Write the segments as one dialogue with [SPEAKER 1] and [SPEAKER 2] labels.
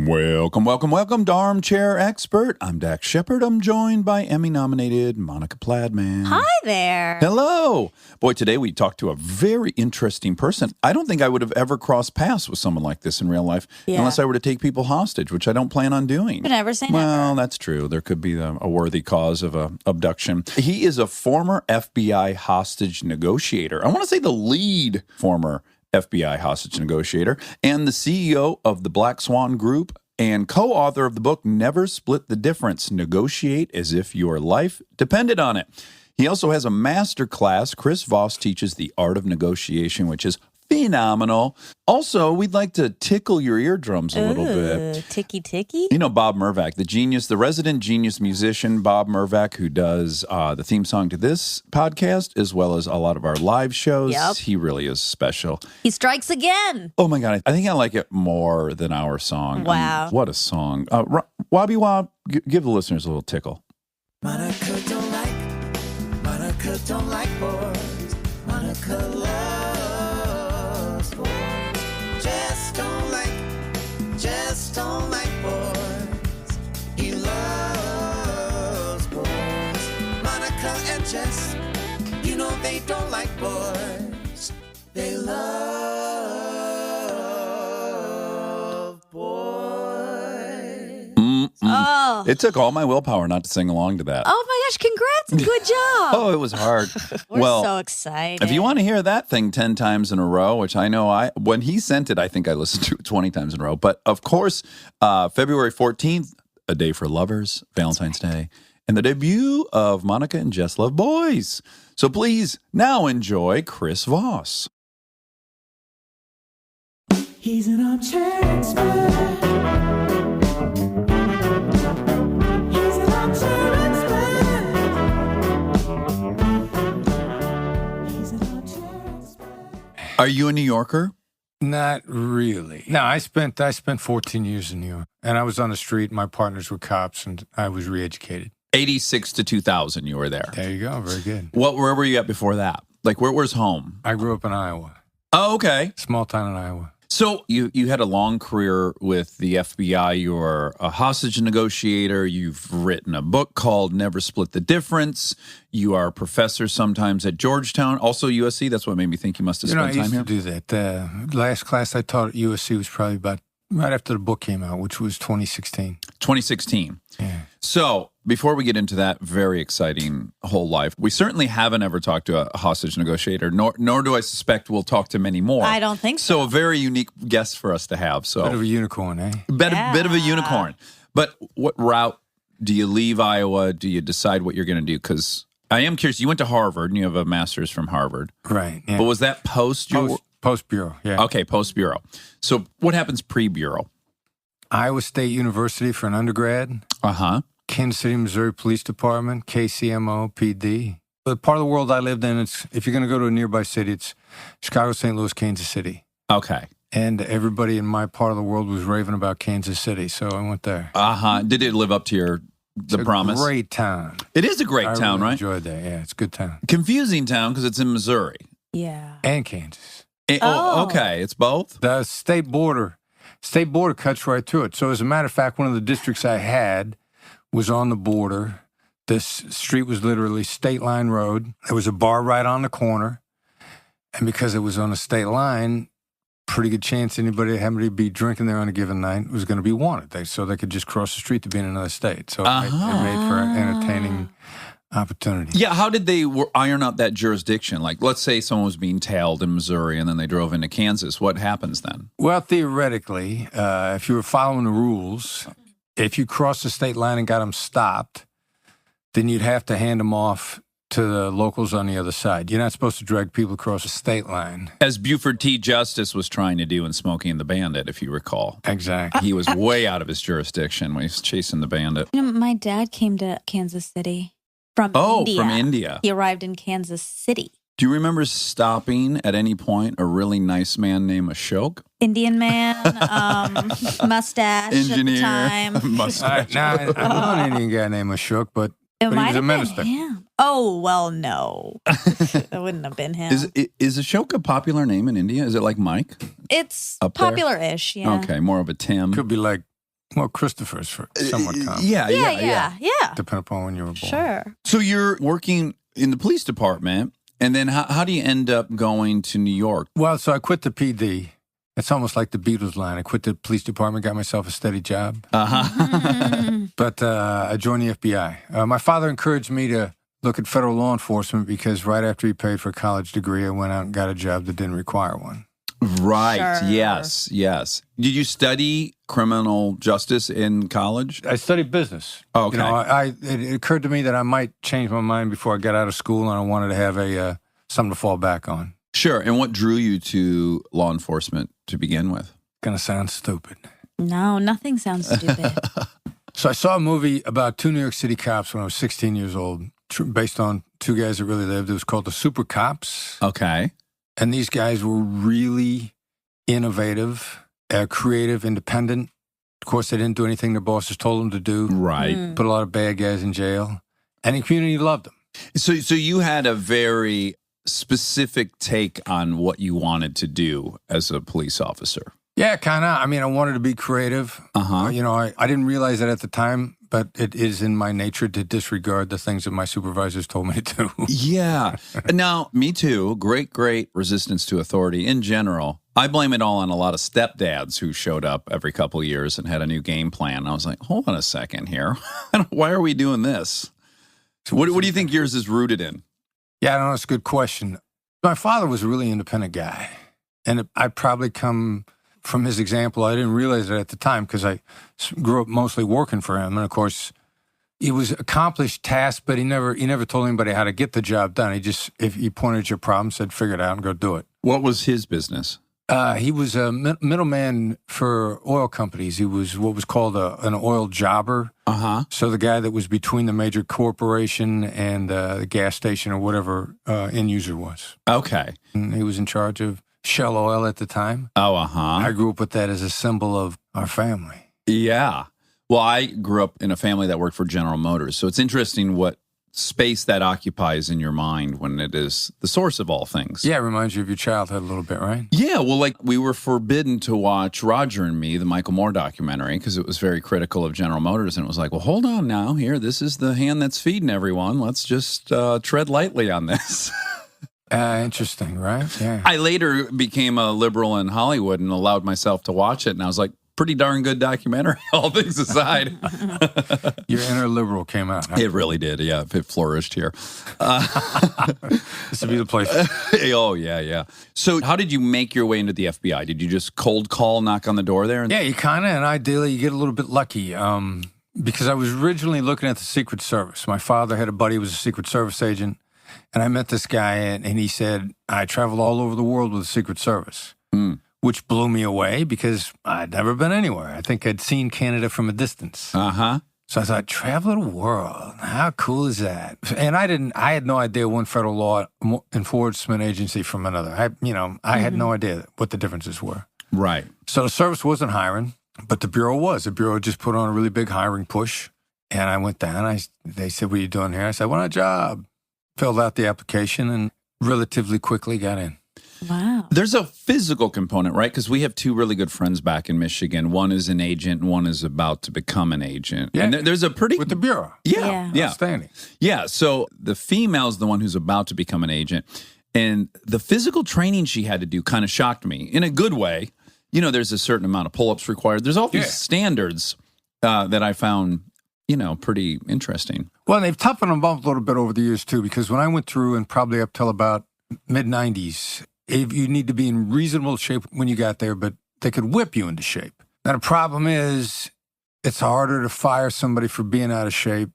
[SPEAKER 1] Welcome to Armchair Expert. I'm Dax Shepard. I'm joined by Emmy-nominated Monica Pladman.
[SPEAKER 2] Hi there.
[SPEAKER 1] Hello. Boy, today we talked to a very interesting person. I don't think I would have ever crossed paths with someone like this in real life unless I were to take people hostage, which I don't plan on doing.
[SPEAKER 2] You never say never.
[SPEAKER 1] Well, that's true. There could be a worthy cause of abduction. He is a former FBI hostage negotiator. I want to say the lead former FBI hostage negotiator, and the CEO of the Black Swan Group, and co-author of the book, Never Split the Difference, Negotiate as If Your Life Depended on It. He also has a master class. Chris Voss teaches the art of negotiation, which is phenomenal. Also, we'd like to tickle your eardrums a little bit.
[SPEAKER 2] Ticky.
[SPEAKER 1] You know Bob Mervac, the resident genius musician, Bob Mervac, who does the theme song to this podcast, as well as a lot of our live shows.
[SPEAKER 2] Yep.
[SPEAKER 1] He really is special.
[SPEAKER 2] He strikes again.
[SPEAKER 1] Oh, my God. I think I like it more than our song.
[SPEAKER 2] Wow.
[SPEAKER 1] What a song. Wobby Wob, give the listeners a little tickle.
[SPEAKER 3] Monica don't like boys. Monica loves boys. Just don't like boys. He loves boys. Monica and Jess, you know they don't like boys. They love boys.
[SPEAKER 2] Oh.
[SPEAKER 1] It took all my willpower not to sing along to that.
[SPEAKER 2] Oh my gosh, congrats and good job.
[SPEAKER 1] Oh, it was hard.
[SPEAKER 2] We're so excited.
[SPEAKER 1] If you want to hear that thing 10 times in a row, which I know when he sent it, I think I listened to it 20 times in a row. But of course, February 14th, a day for lovers, Valentine's Day, and the debut of Monica and Jess Love Boys. So please now enjoy Chris Voss.
[SPEAKER 3] He's an armchair expert. He's an armchair expert. He's an armchair expert.
[SPEAKER 1] Are you a New Yorker?
[SPEAKER 4] Not really. No, I spent 14 years in New York, and I was on the street. My partners were cops, and I was re-educated.
[SPEAKER 1] 86 to 2000, you were there.
[SPEAKER 4] There you go. Very good.
[SPEAKER 1] Where were you at before that? Like, where's home?
[SPEAKER 4] I grew up in Iowa.
[SPEAKER 1] Oh, okay.
[SPEAKER 4] Small town in Iowa.
[SPEAKER 1] So you had a long career with the FBI. You were a hostage negotiator. You've written a book called Never Split the Difference. You are a professor sometimes at Georgetown, also USC. That's what made me think you must have spent time here.
[SPEAKER 4] I used to do that. Last class I taught at USC was probably about right after the book came out, which was 2016.
[SPEAKER 1] 2016.
[SPEAKER 4] Yeah.
[SPEAKER 1] So before we get into that very exciting whole life, we certainly haven't ever talked to a hostage negotiator, nor do I suspect we'll talk to many more.
[SPEAKER 2] I don't think so.
[SPEAKER 1] So a very unique guest for us to have. So
[SPEAKER 4] Bit of a unicorn, eh?
[SPEAKER 1] Bit of a unicorn. But what route do you leave Iowa? Do you decide what you're going to do? Because I am curious. You went to Harvard and you have a master's from Harvard.
[SPEAKER 4] Right. Yeah.
[SPEAKER 1] But was that
[SPEAKER 4] Post-Bureau, yeah.
[SPEAKER 1] Okay, post-Bureau. So what happens pre-Bureau?
[SPEAKER 4] Iowa State University for an undergrad.
[SPEAKER 1] Uh-huh.
[SPEAKER 4] Kansas City, Missouri Police Department, KCMO, PD. The part of the world I lived in, if you're going to go to a nearby city, it's Chicago, St. Louis, Kansas City.
[SPEAKER 1] Okay.
[SPEAKER 4] And everybody in my part of the world was raving about Kansas City, so I went there.
[SPEAKER 1] Uh-huh. Did it live up to the promise?
[SPEAKER 4] It's a great town.
[SPEAKER 1] It is a great town,
[SPEAKER 4] really
[SPEAKER 1] right?
[SPEAKER 4] Enjoyed that, yeah. It's a good town.
[SPEAKER 1] Confusing town because it's in Missouri.
[SPEAKER 2] Yeah.
[SPEAKER 4] And Kansas.
[SPEAKER 1] Okay. It's both?
[SPEAKER 4] The state border cuts right through it. So as a matter of fact, one of the districts I had was on the border. This street was literally State Line Road. There was a bar right on the corner. And because it was on a state line, pretty good chance anybody that happened to be drinking there on a given night was going to be wanted. So they could just cross the street to be in another state. So it made for an entertaining opportunity.
[SPEAKER 1] Yeah, how did they iron out that jurisdiction? Like, let's say someone was being tailed in Missouri and then they drove into Kansas. What happens then?
[SPEAKER 4] Well, theoretically, if you were following the rules, if you crossed the state line and got them stopped, then you'd have to hand them off to the locals on the other side. You're not supposed to drag people across the state line.
[SPEAKER 1] As Buford T. Justice was trying to do in Smokey and the Bandit, if you recall.
[SPEAKER 4] Exactly.
[SPEAKER 1] He was way out of his jurisdiction when he was chasing the bandit.
[SPEAKER 2] You know, my dad came to Kansas City from India.
[SPEAKER 1] From India.
[SPEAKER 2] He arrived in Kansas City.
[SPEAKER 1] Do you remember stopping at any point a really nice man named Ashok?
[SPEAKER 2] Indian man, mustache
[SPEAKER 1] Engineer.
[SPEAKER 2] at the time.
[SPEAKER 1] Mustache.
[SPEAKER 4] I don't know an Indian guy named Ashok, but
[SPEAKER 2] It
[SPEAKER 4] he
[SPEAKER 2] might
[SPEAKER 4] was a
[SPEAKER 2] have
[SPEAKER 4] minister.
[SPEAKER 2] been him. Oh, well, no. It wouldn't have been him.
[SPEAKER 1] Is Ashok a popular name in India? Is it like Mike?
[SPEAKER 2] It's
[SPEAKER 1] Up there?
[SPEAKER 2] popular-ish, yeah.
[SPEAKER 1] Okay, more of a Tim.
[SPEAKER 4] Could be like Well, Christopher's somewhat common,
[SPEAKER 2] Yeah.
[SPEAKER 4] depending upon when you were born.
[SPEAKER 2] Sure.
[SPEAKER 1] So you're working in the police department, and then how do you end up going to New York?
[SPEAKER 4] Well, so I quit the PD. It's almost like the Beatles line. I quit the police department, got myself a steady job. But I joined the FBI. My father encouraged me to look at federal law enforcement because right after he paid for a college degree, I went out and got a job that didn't require one.
[SPEAKER 1] Right.
[SPEAKER 2] Sure.
[SPEAKER 1] Yes. Did you study criminal justice in college?
[SPEAKER 4] I studied business.
[SPEAKER 1] Oh, okay.
[SPEAKER 4] You know, it occurred to me that I might change my mind before I got out of school, and I wanted to have something to fall back on.
[SPEAKER 1] Sure. And what drew you to law enforcement to begin with?
[SPEAKER 4] Gonna sound stupid.
[SPEAKER 2] No, nothing sounds stupid.
[SPEAKER 4] So I saw a movie about two New York City cops when I was 16 years old, based on two guys that really lived. It was called The Super Cops.
[SPEAKER 1] Okay.
[SPEAKER 4] And these guys were really innovative, creative, independent. Of course, they didn't do anything their bosses told them to do.
[SPEAKER 1] Right.
[SPEAKER 4] Put a lot of bad guys in jail. And the community loved them.
[SPEAKER 1] So you had a very specific take on what you wanted to do as a police officer.
[SPEAKER 4] Yeah, kind of. I mean, I wanted to be creative. You know, I didn't realize that at the time, but it is in my nature to disregard the things that my supervisors told me to do.
[SPEAKER 1] Yeah. Now, me too. Great resistance to authority in general. I blame it all on a lot of stepdads who showed up every couple of years and had a new game plan. I was like, hold on a second here. Why are we doing this? What do you think yours is rooted in?
[SPEAKER 4] Yeah, I don't know. It's a good question. My father was a really independent guy. And I probably come from his example. I didn't realize it at the time because I grew up mostly working for him. And, of course, he was accomplished tasks, but he never told anybody how to get the job done. He just, if he pointed at your problem, said, figure it out and go do it.
[SPEAKER 1] What was his business?
[SPEAKER 4] He was a middleman for oil companies. He was what was called an oil jobber. So the guy that was between the major corporation and the gas station or whatever end user was.
[SPEAKER 1] Okay.
[SPEAKER 4] And he was in charge of Shell Oil at the time. I grew up with that as a symbol of our family.
[SPEAKER 1] Yeah. Well, I grew up in a family that worked for General Motors. So it's interesting what space that occupies in your mind when it is the source of all things.
[SPEAKER 4] Yeah, it reminds you of your childhood a little bit, right?
[SPEAKER 1] Yeah, well, like we were forbidden to watch Roger and Me, the Michael Moore documentary, because it was very critical of General Motors. And it was like, well, hold on now. Here, this is the hand that's feeding everyone. Let's just tread lightly on this.
[SPEAKER 4] Interesting, right? Yeah.
[SPEAKER 1] I later became a liberal in Hollywood and allowed myself to watch it. And I was like, pretty darn good documentary, all things aside.
[SPEAKER 4] Your inner liberal came out. Huh?
[SPEAKER 1] It really did. Yeah, it flourished here.
[SPEAKER 4] This would be the place.
[SPEAKER 1] Oh, yeah. So how did you make your way into the FBI? Did you just cold call, knock on the door there?
[SPEAKER 4] Yeah, you kind of, and ideally you get a little bit lucky because I was originally looking at the Secret Service. My father had a buddy who was a Secret Service agent, and I met this guy, and he said, I traveled all over the world with the Secret Service. Which blew me away because I'd never been anywhere. I think I'd seen Canada from a distance. So I thought, travel the world. How cool is that? And I had no idea one federal law enforcement agency from another. I had no idea what the differences were.
[SPEAKER 1] Right.
[SPEAKER 4] So the service wasn't hiring, but the Bureau was. The Bureau just put on a really big hiring push. And I went down. They said, what are you doing here? I said, I want a job. Filled out the application and relatively quickly got in.
[SPEAKER 2] Wow.
[SPEAKER 1] There's a physical component, right? Because we have two really good friends back in Michigan. One is an agent, and one is about to become an agent.
[SPEAKER 4] Yeah.
[SPEAKER 1] And there's a pretty...
[SPEAKER 4] With the Bureau.
[SPEAKER 1] Yeah.
[SPEAKER 4] Outstanding.
[SPEAKER 1] Yeah, so the female is the one who's about to become an agent. And the physical training she had to do kind of shocked me in a good way. You know, there's a certain amount of pull-ups required. There's all these standards that I found, pretty interesting.
[SPEAKER 4] Well, they've toughened them up a little bit over the years, too, because when I went through and probably up till about mid-90s, you need to be in reasonable shape when you got there, but they could whip you into shape. Now, the problem is it's harder to fire somebody for being out of shape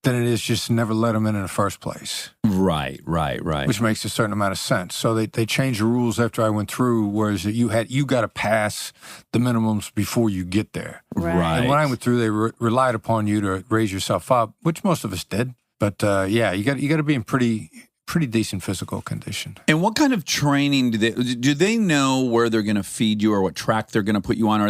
[SPEAKER 4] than it is just never let them in the first place.
[SPEAKER 1] Right.
[SPEAKER 4] Which makes a certain amount of sense. So they changed the rules after I went through, whereas you got to pass the minimums before you get there.
[SPEAKER 1] Right.
[SPEAKER 4] And when I went through, they relied upon you to raise yourself up, which most of us did. But you got to be in pretty decent physical condition.
[SPEAKER 1] And what kind of training do they know where they're going to feed you or what track they're going to put you on?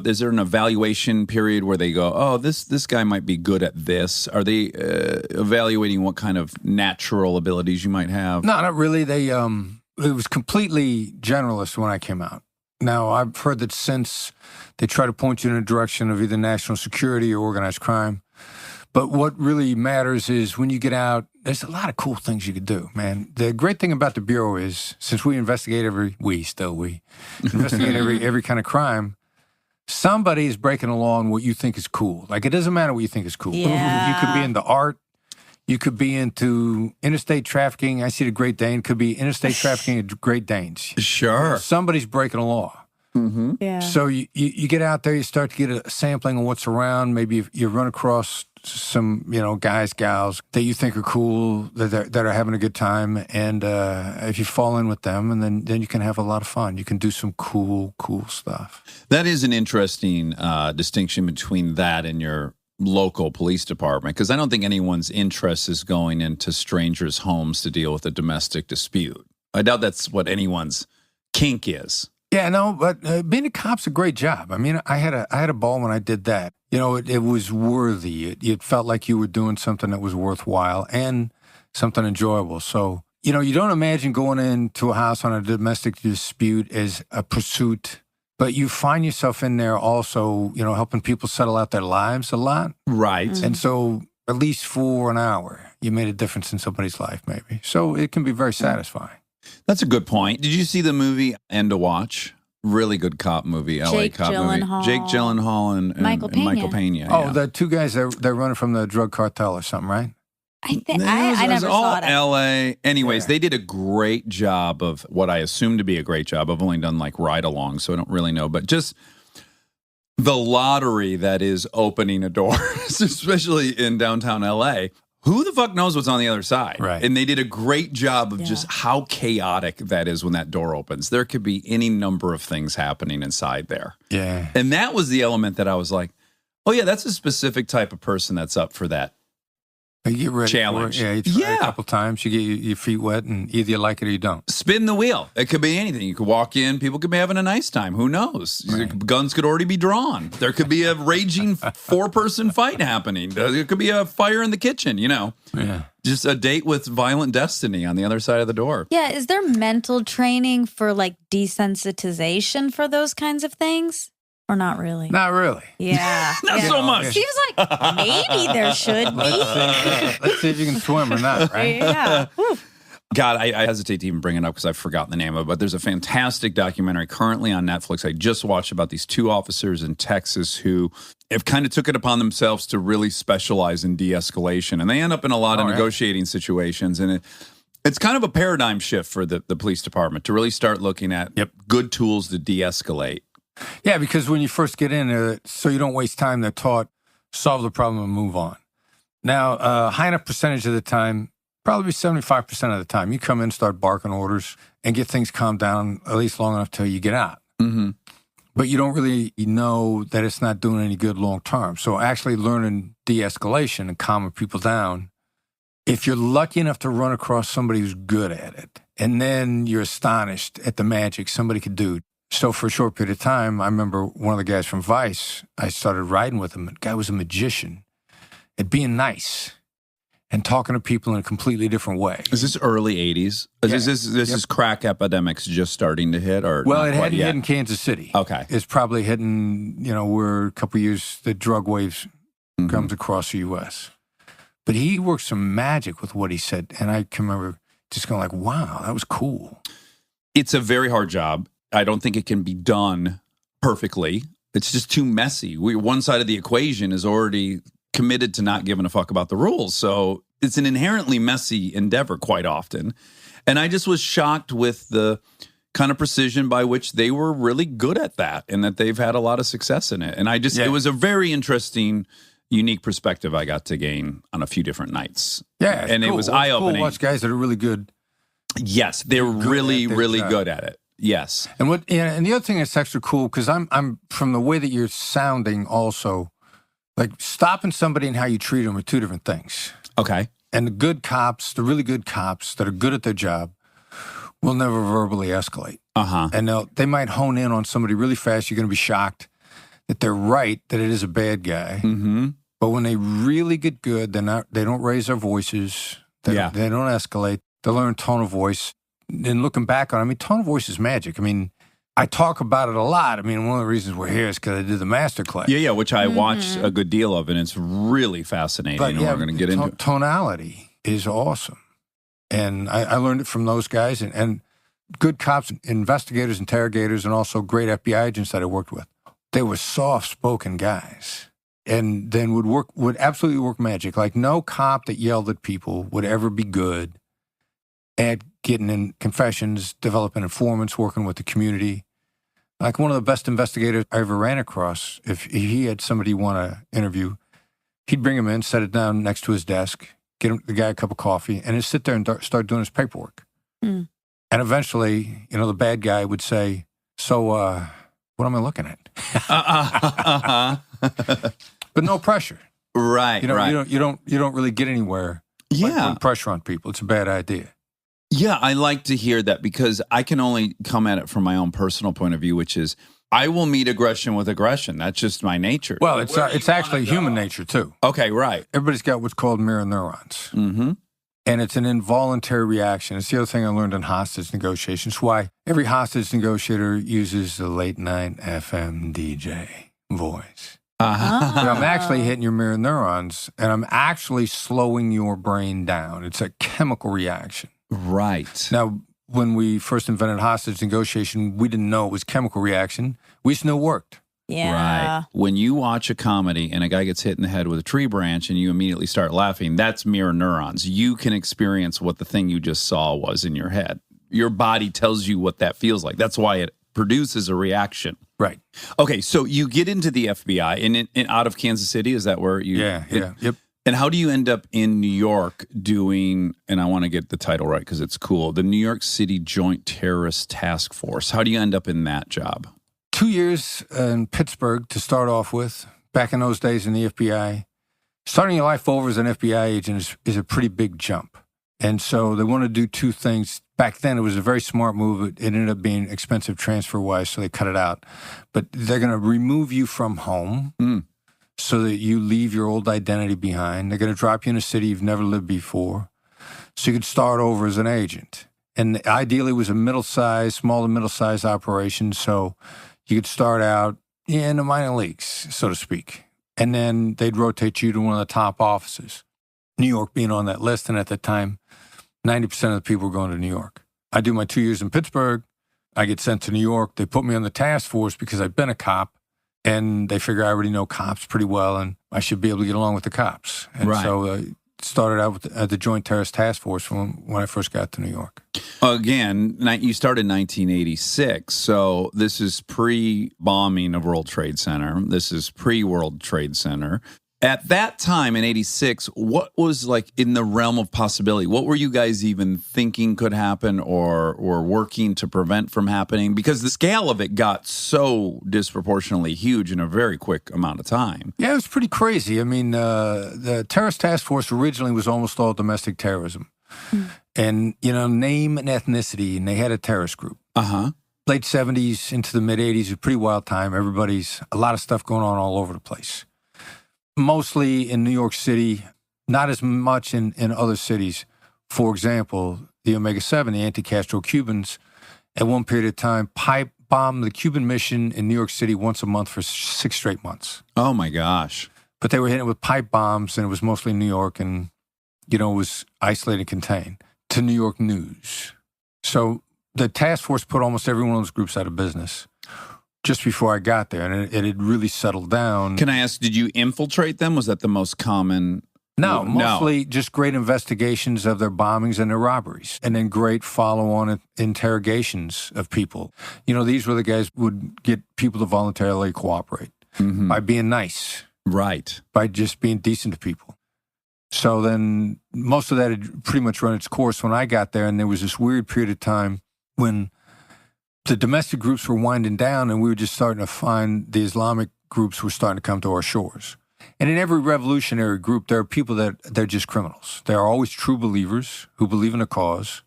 [SPEAKER 1] Is there an evaluation period where they go, oh, this guy might be good at this? Are they evaluating what kind of natural abilities you might have?
[SPEAKER 4] No, not really. It was completely generalist when I came out. Now, I've heard that since they try to point you in a direction of either national security or organized crime. But what really matters is when you get out, there's a lot of cool things you could do, man. The great thing about the Bureau is, since we investigate investigate every kind of crime, somebody is breaking along what you think is cool. Like, it doesn't matter what you think is cool.
[SPEAKER 2] Yeah.
[SPEAKER 4] You could be into art. You could be into interstate trafficking. I see the Great Dane. Could be interstate trafficking of Great Danes.
[SPEAKER 1] Sure.
[SPEAKER 4] Somebody's breaking a law.
[SPEAKER 2] Yeah.
[SPEAKER 4] So you get out there, you start to get a sampling of what's around. Maybe you run across some, guys, gals that you think are cool, that are having a good time. And if you fall in with them, and then you can have a lot of fun. You can do some cool stuff.
[SPEAKER 1] That is an interesting distinction between that and your local police department, because I don't think anyone's interest is going into strangers' homes to deal with a domestic dispute. I doubt that's what anyone's kink is.
[SPEAKER 4] Yeah, no, but being a cop's a great job. I mean, I had a ball when I did that. It was worthy. It felt like you were doing something that was worthwhile and something enjoyable. So, you don't imagine going into a house on a domestic dispute as a pursuit, but you find yourself in there also, helping people settle out their lives a lot.
[SPEAKER 1] Right.
[SPEAKER 4] And so at least for an hour, you made a difference in somebody's life, maybe. So it can be very satisfying.
[SPEAKER 1] That's a good point. Did you see the movie End to Watch? Really good cop movie, LA
[SPEAKER 2] Jake
[SPEAKER 1] cop
[SPEAKER 2] Gyllenhaal.
[SPEAKER 1] movie. Jake Gyllenhaal and
[SPEAKER 2] Michael Pena.
[SPEAKER 1] Michael Pena.
[SPEAKER 4] Oh,
[SPEAKER 1] yeah.
[SPEAKER 4] the two guys they're running from the drug cartel or something, right?
[SPEAKER 2] I think
[SPEAKER 1] It
[SPEAKER 2] I
[SPEAKER 1] was
[SPEAKER 2] never
[SPEAKER 1] all
[SPEAKER 2] saw it.
[SPEAKER 1] LA. Anyways,
[SPEAKER 4] Yeah.
[SPEAKER 1] they did a great job of what I assume to be a great job. I've only done like ride along, so I don't really know. But just the lottery that is opening a door, especially in downtown LA. Who the fuck knows what's on the other side?
[SPEAKER 4] Right.
[SPEAKER 1] And they did a great job of just how chaotic that is when that door opens. There could be any number of things happening inside there.
[SPEAKER 4] Yeah.
[SPEAKER 1] And that was the element that I was like, oh, yeah, that's a specific type of person that's up for that.
[SPEAKER 4] You get ready
[SPEAKER 1] Challenge.
[SPEAKER 4] For it. Yeah, you try
[SPEAKER 1] Yeah.
[SPEAKER 4] a couple times. You get your feet wet, and either you like it or you don't.
[SPEAKER 1] Spin the wheel. It could be anything. You could walk in. People could be having a nice time. Who knows?
[SPEAKER 4] Right.
[SPEAKER 1] Guns could already be drawn. There could be a raging 4-person fight happening. There could be a fire in the kitchen,
[SPEAKER 4] Yeah.
[SPEAKER 1] Just a date with violent destiny on the other side of the door.
[SPEAKER 2] Yeah, is there mental training for like desensitization for those kinds of things? Or not really?
[SPEAKER 4] Not really.
[SPEAKER 2] Yeah.
[SPEAKER 1] Not
[SPEAKER 2] yeah.
[SPEAKER 1] so much.
[SPEAKER 2] Seems like maybe there should be.
[SPEAKER 4] Let's see if you can swim or not, right?
[SPEAKER 2] Yeah. Whew.
[SPEAKER 1] God, I hesitate to even bring it up because I've forgotten the name of it, but there's a fantastic documentary currently on Netflix I just watched about these 2 officers in Texas who have kind of took it upon themselves to really specialize in de-escalation. And they end up in a lot of negotiating situations. And it's kind of a paradigm shift for the police department to really start looking at good tools to de-escalate.
[SPEAKER 4] Yeah, because when you first get in, so you don't waste time, they're taught, solve the problem and move on. Now, a high enough percentage of the time, probably 75% of the time, you come in, start barking orders, and get things calmed down at least long enough till you get out.
[SPEAKER 1] Mm-hmm.
[SPEAKER 4] But you don't really know that it's not doing any good long term. So actually learning de-escalation and calming people down, if you're lucky enough to run across somebody who's good at it, and then you're astonished at the magic somebody could do. So for a short period of time, I remember one of the guys from Vice, I started riding with him. The guy was a magician at being nice and talking to people in a completely different way.
[SPEAKER 1] Is this early 80s?
[SPEAKER 4] Yeah.
[SPEAKER 1] This is crack epidemics just starting to hit? Or
[SPEAKER 4] Well,
[SPEAKER 1] not
[SPEAKER 4] it
[SPEAKER 1] quite
[SPEAKER 4] hadn't
[SPEAKER 1] yet?
[SPEAKER 4] hit in Kansas City.
[SPEAKER 1] Okay.
[SPEAKER 4] It's probably hitting, we're a couple of years, the drug waves comes across the U.S. But he worked some magic with what he said. And I can remember just going like, wow, that was cool.
[SPEAKER 1] It's a very hard job. I don't think it can be done perfectly. It's just too messy. One side of the equation is already committed to not giving a fuck about the rules. So it's an inherently messy endeavor quite often. And I just was shocked with the kind of precision by which they were really good at that and that they've had a lot of success in it. And it was a very interesting, unique perspective I got to gain on a few different nights.
[SPEAKER 4] Yeah.
[SPEAKER 1] And it
[SPEAKER 4] cool.
[SPEAKER 1] was
[SPEAKER 4] Well, it's
[SPEAKER 1] eye-opening.
[SPEAKER 4] Cool to watch guys that are really good.
[SPEAKER 1] Yes, they're
[SPEAKER 4] Good
[SPEAKER 1] really,
[SPEAKER 4] at their
[SPEAKER 1] really
[SPEAKER 4] job.
[SPEAKER 1] good at it. Yes.
[SPEAKER 4] And and the other thing that's extra cool, because I'm from the way that you're sounding also, like stopping somebody and how you treat them are 2 different things.
[SPEAKER 1] Okay.
[SPEAKER 4] And the good cops, the really good cops that are good at their job, will never verbally escalate.
[SPEAKER 1] Uh-huh.
[SPEAKER 4] And they might hone in on somebody really fast. You're going to be shocked that they're right, that it is a bad guy.
[SPEAKER 1] Mm-hmm.
[SPEAKER 4] But when they really get good, they don't raise their voices. They don't escalate. They learn tone of voice. And looking back on it, tone of voice is magic. I talk about it a lot. I mean, one of the reasons we're here is because I did the master class.
[SPEAKER 1] Yeah, which I watched a good deal of, and it's really fascinating.
[SPEAKER 4] But
[SPEAKER 1] and
[SPEAKER 4] yeah,
[SPEAKER 1] we're going to get into it.
[SPEAKER 4] tonality is awesome. And I learned it from those guys and good cops, investigators, interrogators, and also great FBI agents that I worked with. They were soft-spoken guys and then would absolutely work magic. Like no cop that yelled at people would ever be good at getting in confessions, developing informants, working with the community. Like one of the best investigators I ever ran across, if he had somebody want to interview, he'd bring him in, set it down next to his desk, get the guy a cup of coffee, and he'd sit there and start doing his paperwork.
[SPEAKER 2] Mm.
[SPEAKER 4] And eventually, the bad guy would say, so what am I looking at? But no pressure.
[SPEAKER 1] Right, right.
[SPEAKER 4] You don't really get anywhere by putting pressure on people. It's a bad idea.
[SPEAKER 1] Yeah, I like to hear that because I can only come at it from my own personal point of view, which is I will meet aggression with aggression. That's just my nature.
[SPEAKER 4] Well, it's actually human nature, too.
[SPEAKER 1] Okay, right.
[SPEAKER 4] Everybody's got what's called mirror neurons.
[SPEAKER 1] Mm-hmm.
[SPEAKER 4] And it's an involuntary reaction. It's the other thing I learned in hostage negotiations, why every hostage negotiator uses the late night FM DJ voice.
[SPEAKER 1] Uh-huh.
[SPEAKER 4] But I'm actually hitting your mirror neurons, and I'm actually slowing your brain down. It's a chemical reaction.
[SPEAKER 1] Right.
[SPEAKER 4] Now, when we first invented hostage negotiation, we didn't know it was chemical reaction. We just knew it worked.
[SPEAKER 2] Yeah.
[SPEAKER 1] Right. When you watch a comedy and a guy gets hit in the head with a tree branch and you immediately start laughing, that's mirror neurons. You can experience what the thing you just saw was in your head. Your body tells you what that feels like. That's why it produces a reaction.
[SPEAKER 4] Right.
[SPEAKER 1] Okay, so you get into the FBI and out of Kansas City, is that where you...
[SPEAKER 4] Yeah. Yep.
[SPEAKER 1] And how do you end up in New York doing, and I want to get the title right because it's cool, the New York City Joint Terrorist Task Force? How do you end up in that job?
[SPEAKER 4] 2 years in Pittsburgh to start off with, back in those days in the FBI. Starting your life over as an FBI agent is a pretty big jump. And so they want to do two things. Back then, it was a very smart move. It ended up being expensive transfer-wise, so they cut it out. But they're going to remove you from home so that you leave your old identity behind. They're going to drop you in a city you've never lived before so you could start over as an agent. And ideally, it was a small to middle-sized operation, so you could start out in the minor leagues, so to speak. And then they'd rotate you to one of the top offices. New York being on that list, and at the time, 90% of the people were going to New York. I do my 2 years in Pittsburgh. I get sent to New York. They put me on the task force because I've been a cop, and they figure I already know cops pretty well, and I should be able to get along with the cops. And so started out with the Joint Terrorist Task Force when I first got to New York.
[SPEAKER 1] Again, you started in 1986, so this is pre-bombing of World Trade Center. This is pre-World Trade Center. At that time in 86, what was like in the realm of possibility? What were you guys even thinking could happen or working to prevent from happening? Because the scale of it got so disproportionately huge in a very quick amount of time.
[SPEAKER 4] Yeah, it was pretty crazy. I mean, the Terrorist Task Force originally was almost all domestic terrorism. And, name and ethnicity, and they had a terrorist group.
[SPEAKER 1] Uh-huh.
[SPEAKER 4] Late 70s into the mid-80s, a pretty wild time. A lot of stuff going on all over the place. Mostly in New York City, not as much in other cities. For example, the Omega-7, the anti-Castro Cubans, at one period of time, pipe bombed the Cuban mission in New York City once a month for 6 straight months.
[SPEAKER 1] Oh, my gosh.
[SPEAKER 4] But they were hitting it with pipe bombs, and it was mostly New York, and, it was isolated, contained to New York news. So the task force put almost every one of those groups out of business just before I got there, and it had really settled down.
[SPEAKER 1] Can I ask, did you infiltrate them? Was that the most common?
[SPEAKER 4] No, mostly just great investigations of their bombings and their robberies, and then great follow-on interrogations of people. These were the guys who would get people to voluntarily cooperate by being nice.
[SPEAKER 1] Right.
[SPEAKER 4] By just being decent to people. So then most of that had pretty much run its course when I got there, and there was this weird period of time when the domestic groups were winding down, and we were just starting to find the Islamic groups were starting to come to our shores. And in every revolutionary group, there are people they're just criminals. They are always true believers who believe in a cause.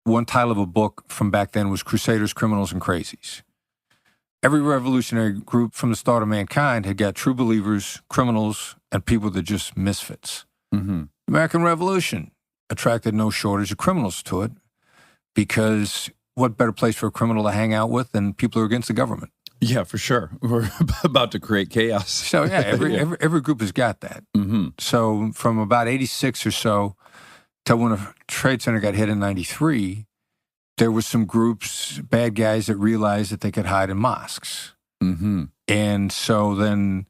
[SPEAKER 4] One title of a book from back then was Crusaders, Criminals, and Crazies. Every revolutionary group from the start of mankind had got true believers, criminals, and people that are just misfits. The American Revolution attracted no shortage of criminals to it because what better place for a criminal to hang out with than people who are against the government?
[SPEAKER 1] Yeah, for sure. We're about to create chaos.
[SPEAKER 4] So yeah, every group has got that.
[SPEAKER 1] Mm-hmm.
[SPEAKER 4] So from about 86 or so till when a trade center got hit in 93, there were some groups, bad guys, that realized that they could hide in mosques.
[SPEAKER 1] Mm-hmm.
[SPEAKER 4] And so then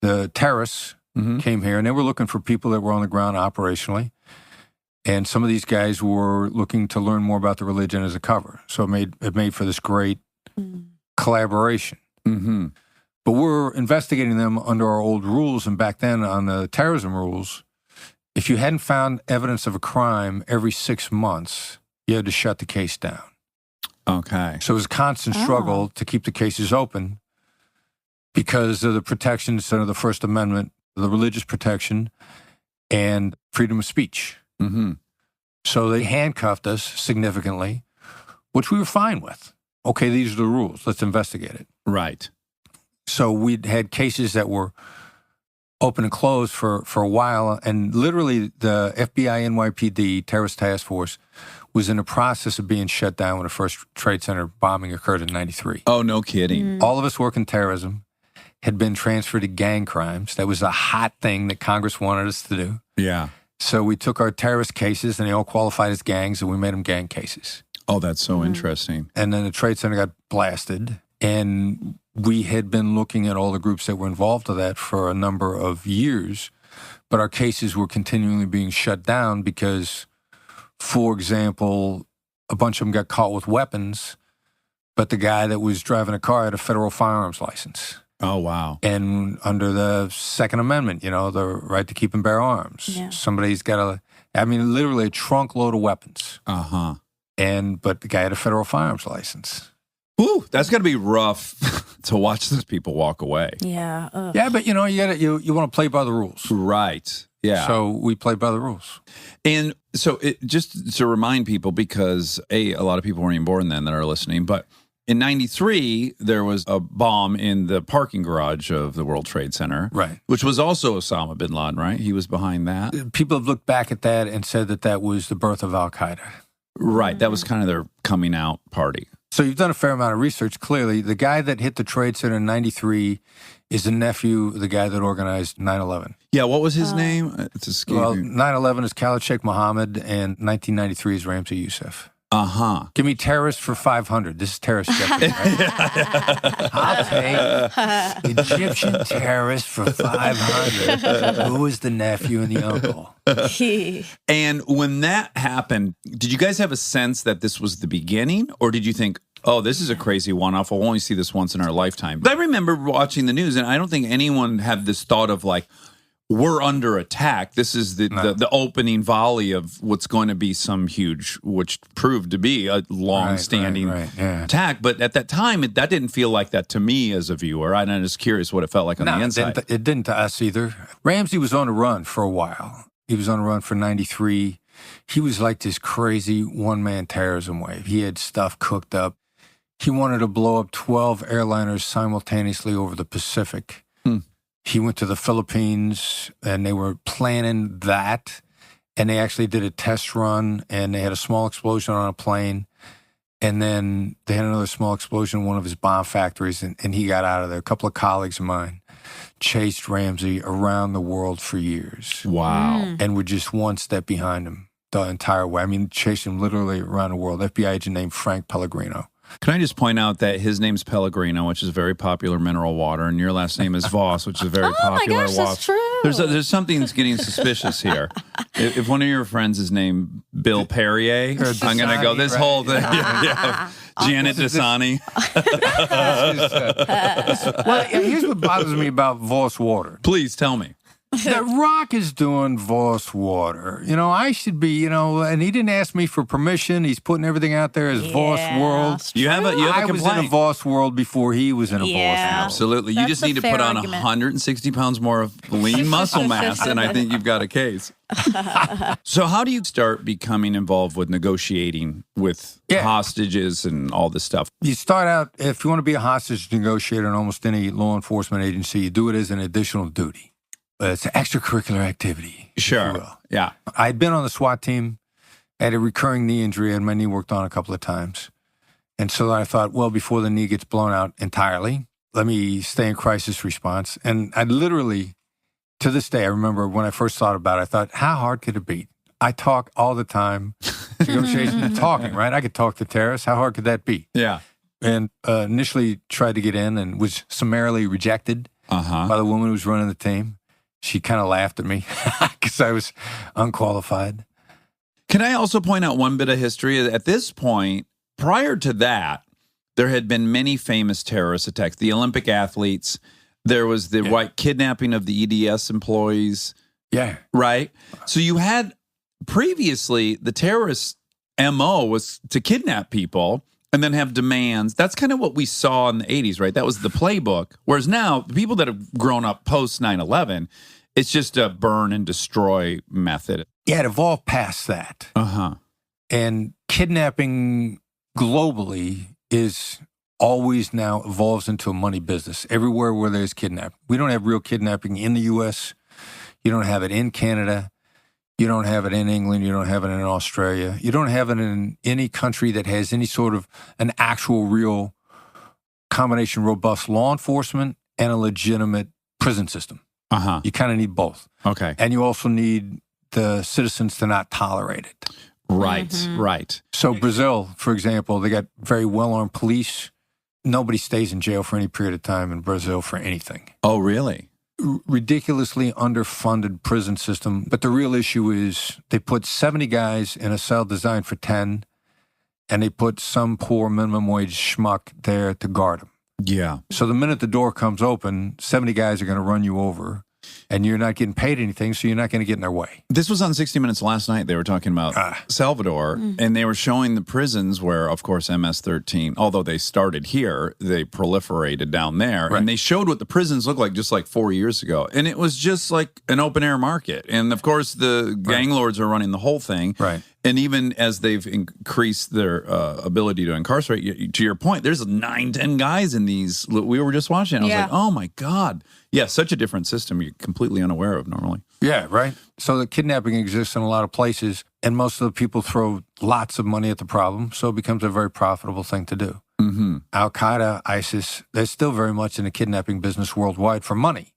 [SPEAKER 4] the terrorists came here, and they were looking for people that were on the ground operationally. And some of these guys were looking to learn more about the religion as a cover. So it made for this great collaboration.
[SPEAKER 1] Mm-hmm.
[SPEAKER 4] But we're investigating them under our old rules. And back then on the terrorism rules, if you hadn't found evidence of a crime every 6 months, you had to shut the case down.
[SPEAKER 1] Okay.
[SPEAKER 4] So it was a constant struggle to keep the cases open because of the protections under the First Amendment, the religious protection, and freedom of speech.
[SPEAKER 1] Mm-hmm.
[SPEAKER 4] So they handcuffed us significantly, which we were fine with. Okay, these are the rules. Let's investigate it.
[SPEAKER 1] Right.
[SPEAKER 4] So we'd had cases that were open and closed for a while, and literally the FBI NYPD terrorist task force was in the process of being shut down when the first Trade Center bombing occurred in 93.
[SPEAKER 1] Oh, no kidding.
[SPEAKER 4] All of us working terrorism had been transferred to gang crimes. That was a hot thing that Congress wanted us to do.
[SPEAKER 1] Yeah.
[SPEAKER 4] So we took our terrorist cases, and they all qualified as gangs, and we made them gang cases.
[SPEAKER 1] Oh, that's so interesting.
[SPEAKER 4] And then the Trade Center got blasted, and we had been looking at all the groups that were involved in that for a number of years, but our cases were continually being shut down because, for example, a bunch of them got caught with weapons, but the guy that was driving a car had a federal firearms license.
[SPEAKER 1] Oh, wow.
[SPEAKER 4] And under the Second Amendment, the right to keep and bear arms.
[SPEAKER 2] Yeah.
[SPEAKER 4] Somebody's got literally a trunk load of weapons.
[SPEAKER 1] Uh-huh.
[SPEAKER 4] But the guy had a federal firearms license.
[SPEAKER 1] Ooh, that's got to be rough to watch those people walk away.
[SPEAKER 2] Yeah. Ugh.
[SPEAKER 4] Yeah, but you want to play by the rules.
[SPEAKER 1] Right. Yeah.
[SPEAKER 4] So we played by the rules.
[SPEAKER 1] And so just to remind people, because a lot of people weren't even born then that are listening, but in 93, there was a bomb in the parking garage of the World Trade Center.
[SPEAKER 4] Right.
[SPEAKER 1] Which was also Osama bin Laden, right? He was behind that.
[SPEAKER 4] People have looked back at that and said that was the birth of Al-Qaeda.
[SPEAKER 1] Right. That was kind of their coming out party.
[SPEAKER 4] So you've done a fair amount of research. Clearly, the guy that hit the Trade Center in 93 is the nephew of the guy that organized 9/11.
[SPEAKER 1] Yeah, what was his name? It's escaping.
[SPEAKER 4] Well, 9/11 is Khalid Sheikh Mohammed, and 1993 is Ramzi Youssef.
[SPEAKER 1] Uh-huh.
[SPEAKER 4] Give me terrorist for 500. This is terrorist Jeopardy, right? I'll take Egyptian terrorist for 500. Who is the nephew and the uncle?
[SPEAKER 1] And when that happened, did you guys have a sense that this was the beginning? Or did you think, oh, this is a crazy one-off. We'll only see this once in our lifetime. But I remember watching the news, and I don't think anyone had this thought of like, we're under attack. This is the opening volley of what's going to be some huge, which proved to be a long-standing attack. But at that time, that didn't feel like that to me as a viewer. I'm just curious what it felt like on the inside.
[SPEAKER 4] It didn't to us either. Ramzi was on the run for a while. He was on the run for 93. He was like this crazy one-man terrorism wave. He had stuff cooked up. He wanted to blow up 12 airliners simultaneously over the Pacific. He went to the Philippines, and they were planning that, and they actually did a test run, and they had a small explosion on a plane, and then they had another small explosion in one of his bomb factories, and he got out of there. A couple of colleagues of mine chased Ramzi around the world for years.
[SPEAKER 1] Wow.
[SPEAKER 4] And were just one step behind him the entire way. I mean, chased him literally around the world. FBI agent named Frank Pellegrino.
[SPEAKER 1] Can I just point out that his name's Pellegrino, which is a very popular mineral water, and your last name is Voss, which is a very popular
[SPEAKER 2] gosh,
[SPEAKER 1] water.
[SPEAKER 2] that's true.
[SPEAKER 1] There's something that's getting suspicious here. If one of your friends is named Bill Perrier, I'm going to go this whole thing. Yeah. Janet Dasani.
[SPEAKER 4] Well, here's what bothers me about Voss water.
[SPEAKER 1] Please tell me.
[SPEAKER 4] The Rock is doing Voss water. I should be, and he didn't ask me for permission. He's putting everything out there as Voss world.
[SPEAKER 1] You have a
[SPEAKER 4] I was in a Voss world before he was in a Voss world.
[SPEAKER 1] Absolutely. You just need to put on 160 pounds more of lean muscle mass, and I think you've got a case. So how do you start becoming involved with negotiating with hostages and all this stuff?
[SPEAKER 4] You start out, if you want to be a hostage negotiator in almost any law enforcement agency, you do it as an additional duty. It's an extracurricular activity.
[SPEAKER 1] Sure. Yeah.
[SPEAKER 4] I'd been on the SWAT team, had a recurring knee injury, and my knee worked on a couple of times. And so I thought, well, before the knee gets blown out entirely, let me stay in crisis response. And I literally, to this day, I remember when I first thought about it, I thought, how hard could it be? I talk all the time, negotiation and talking, right? I could talk to terrorists. How hard could that be?
[SPEAKER 1] Yeah.
[SPEAKER 4] And initially tried to get in and was summarily rejected by the woman who was running the team. She kind of laughed at me because I was unqualified.
[SPEAKER 1] Can I also point out one bit of history? At this point, prior to that, there had been many famous terrorist attacks. The Olympic athletes, there was the white kidnapping of the EDS employees.
[SPEAKER 4] Yeah.
[SPEAKER 1] Right? So you had previously the terrorist MO was to kidnap people and then have demands. That's kind of what we saw in the 80s, right? That was the playbook. Whereas now, the people that have grown up post 9/11, it's just a burn and destroy method.
[SPEAKER 4] Yeah, it evolved past that. And kidnapping globally is always now evolves into a money business. Everywhere where there's kidnapping. We don't have real kidnapping in the U.S. You don't have it in Canada. You don't have it in England. You don't have it in Australia. You don't have it in any country that has any sort of an actual real combination, robust law enforcement and a legitimate prison system. You kind of need both.
[SPEAKER 1] Okay.
[SPEAKER 4] And you also need the citizens to not tolerate it.
[SPEAKER 1] Right, right.
[SPEAKER 4] So Brazil, for example, they got very well-armed police. Nobody stays in jail for any period of time in Brazil for anything.
[SPEAKER 1] Oh, really?
[SPEAKER 4] Ridiculously underfunded prison system. But the real issue is they put 70 guys in a cell designed for 10, and they put some poor minimum wage schmuck there to guard them.
[SPEAKER 1] Yeah.
[SPEAKER 4] So the minute the door comes open, 70 guys are going to run you over, and you're not getting paid anything, so you're not going to get in their way.
[SPEAKER 1] This was on 60 Minutes last night. They were talking about Salvador, and they were showing the prisons where, of course, MS-13, although they started here, they proliferated down there.
[SPEAKER 4] Right.
[SPEAKER 1] And they showed what the prisons looked like just like 4 years ago. And it was just like an open-air market. And, of course, the gang lords are running the whole thing.
[SPEAKER 4] Right.
[SPEAKER 1] And even as they've increased their ability to incarcerate, to your point, there's 9, 10 guys in these. We were just watching. I was like, oh, my God. Yeah, such a different system you're completely unaware of normally.
[SPEAKER 4] Yeah, right. So the kidnapping exists in a lot of places, and most of the people throw lots of money at the problem, so it becomes a very profitable thing to do. Al-Qaeda, ISIS, they're still very much in the kidnapping business worldwide for money.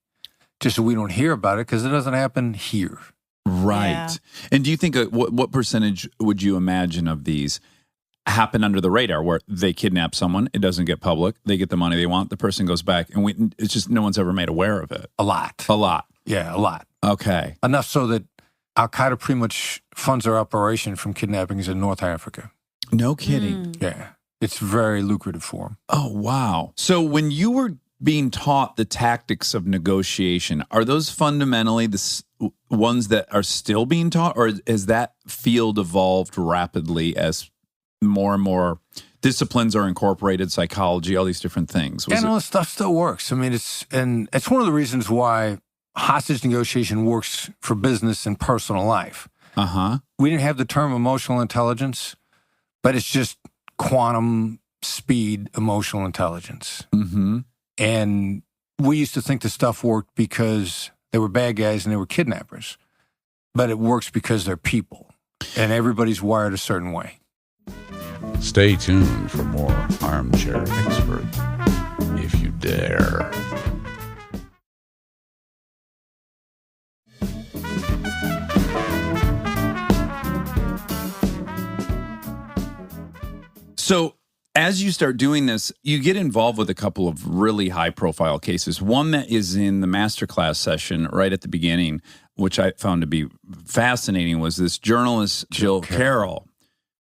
[SPEAKER 4] Just so we don't hear about it because it doesn't happen here.
[SPEAKER 1] Right.
[SPEAKER 2] Yeah.
[SPEAKER 1] And do you think, what percentage would you imagine of these happen under the radar where they kidnap someone, it doesn't get public, they get the money they want, the person goes back, and it's just no one's ever made aware of it?
[SPEAKER 4] A lot.
[SPEAKER 1] A lot.
[SPEAKER 4] Yeah, a lot.
[SPEAKER 1] Okay.
[SPEAKER 4] Enough so that Al-Qaeda pretty much funds their operation from kidnappings in North Africa.
[SPEAKER 1] No kidding.
[SPEAKER 4] Yeah. It's very lucrative for them.
[SPEAKER 1] Oh, wow. So when you were being taught the tactics of negotiation, are those fundamentally the ones that are still being taught, or has that field evolved rapidly as more and more disciplines are incorporated, psychology, all these different things?
[SPEAKER 4] And all this stuff still works. I mean, it's one of the reasons why hostage negotiation works for business and personal life. We didn't have the term emotional intelligence, but it's just quantum speed emotional intelligence. And we used to think the stuff worked because they were bad guys and they were kidnappers. But it works because they're people. And everybody's wired a certain way.
[SPEAKER 5] Stay tuned for more Armchair Expert, if you dare.
[SPEAKER 1] So as you start doing this, you get involved with a couple of really high-profile cases. One that is in the masterclass session right at the beginning, which I found to be fascinating, was this journalist, Jill Carroll,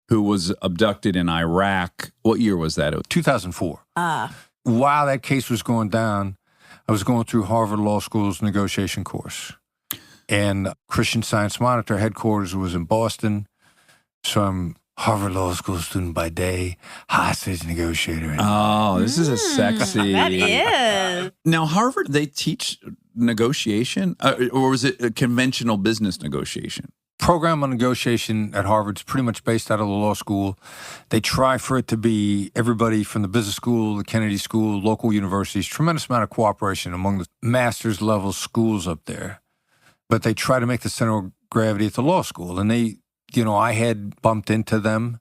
[SPEAKER 1] who was abducted in Iraq. What year was that?
[SPEAKER 4] 2004. While that case was going down, I was going through Harvard Law School's negotiation course. And Christian Science Monitor headquarters was in Boston. So I'm Harvard Law School student by day, hostage negotiator.
[SPEAKER 1] Oh, this is a sexy.
[SPEAKER 2] That is.
[SPEAKER 1] Now, Harvard, they teach negotiation, or was it a conventional business negotiation?
[SPEAKER 4] Program on negotiation at Harvard's pretty much based out of the law school. They try for it to be everybody from the business school, the Kennedy School, local universities, tremendous amount of cooperation among the master's level schools up there. But they try to make the center of gravity at the law school. And they, I had bumped into them,